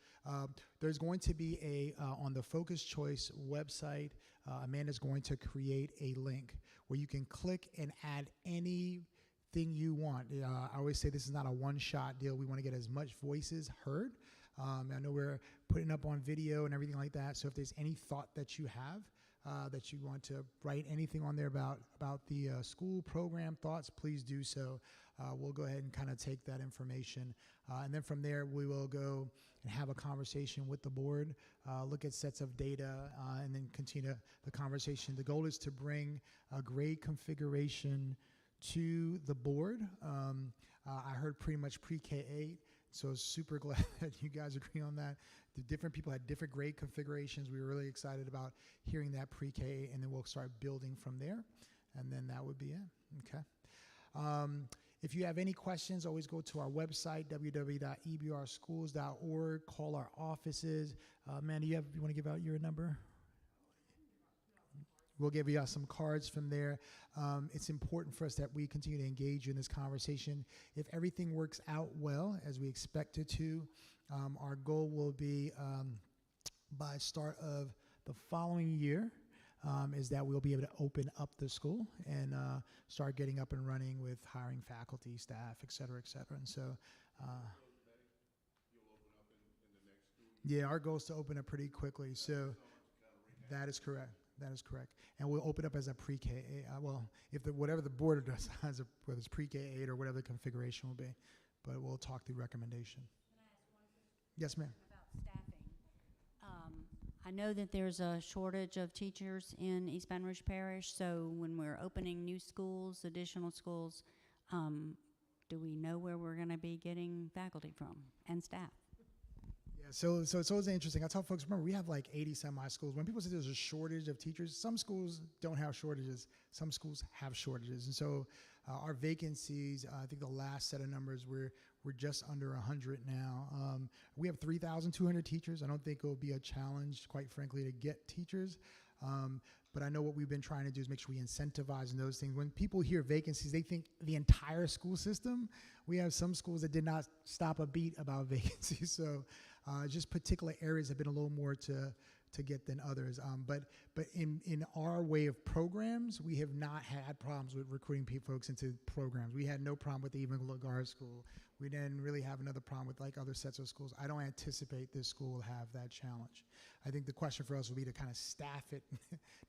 There's going to be on the Focus Choice website, Amanda's going to create a link where you can click and add anything you want. I always say this is not a one-shot deal. We want to get as much voices heard. I know we're putting up on video and everything like that, so if there's any thought that you have, that you want to write anything on there about the school program thoughts, please do so. We'll go ahead and kind of take that information. And then from there, we will go and have a conversation with the board, look at sets of data, and then continue the conversation. The goal is to bring a grade configuration to the board. I heard pretty much pre-K-8, so super glad that you guys agree on that. The different people had different grade configurations. We were really excited about hearing that pre-K, and then we'll start building from there, and then that would be it. Okay. If you have any questions, always go to our website, www.ebrschools.org. Call our offices. Amanda, you want to give out your number? We'll give you some cards from there. It's important for us that we continue to engage you in this conversation. If everything works out well, as we expect it to, our goal will be by start of the following year is that we'll be able to open up the school and start getting up and running with hiring faculty, staff, et cetera, et cetera. And so, yeah, our goal is to open up pretty quickly. So that is correct. That is correct. And we'll open up as a pre-K. Well, whatever the board does, whether it's pre-K-8 or whatever the configuration will be, but we'll talk through recommendation. Yes, ma'am. About staffing. I know that there's a shortage of teachers in East Baton Rouge Parish, so when we're opening new schools, additional schools, do we know where we're going to be getting faculty from and staff? Yeah, so it's always interesting. I tell folks, remember, we have like 80 semi schools. When people say there's a shortage of teachers, some schools don't have shortages. Some schools have shortages. And so our vacancies, I think the last set of numbers, we're just under 100 now. We have 3,200 teachers. I don't think it will be a challenge, quite frankly, to get teachers. But I know what we've been trying to do is make sure we incentivize in those things. When people hear vacancies, they think the entire school system. We have some schools that did not stop a beat about vacancies. So just particular areas have been a little more to get than others. But in our way of programs, we have not had problems with recruiting folks into programs. We had no problem with the Even Lagarde School. We didn't really have another problem with like other sets of schools. I don't anticipate this school will have that challenge. I think the question for us will be to kind of staff it,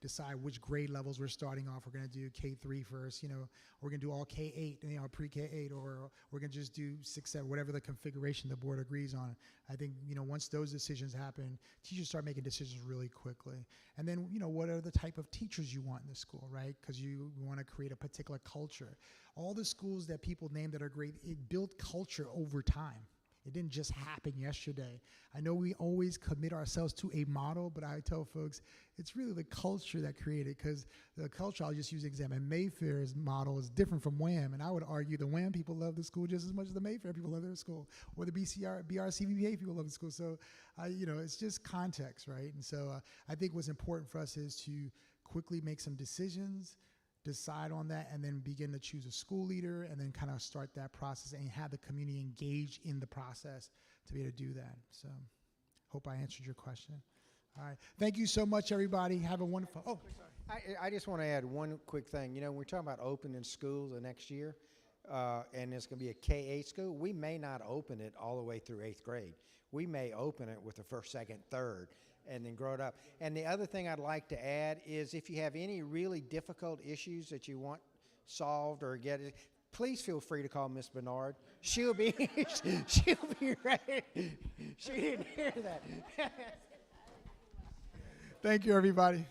decide which grade levels we're starting off. We're going to do K3 first, we're going to do all K8, pre-K8, or we're going to just do 6, 7, whatever the configuration the board agrees on. I think, once those decisions happen, teachers start making decisions really quickly. And then, what are the type of teachers you want in the school, right? Because you want to create a particular culture. All the schools that people name that are great, it built culture over time. It didn't just happen yesterday. I know we always commit ourselves to a model, but I tell folks it's really the culture that created, because the culture, I'll just use an example. Mayfair's model is different from WHAM, and I would argue the WHAM people love the school just as much as the Mayfair people love their school, or the BRCVBA people love the school. So, it's just context, right? And so I think what's important for us is to quickly make some decisions, decide on that, and then begin to choose a school leader, and then kind of start that process and have the community engaged in the process to be able to do that. So hope I answered your question. All right. Thank you so much, everybody. Have a wonderful, I just want to add one quick thing. We're talking about opening schools the next year, and it's going to be a K-8 school. We may not open it all the way through 8th grade. We may open it with the 1st, 2nd, 3rd, and then grow it up. And the other thing I'd like to add is if you have any really difficult issues that you want solved or please feel free to call Miss Bernard. She'll be ready. She didn't hear that. Thank you, everybody.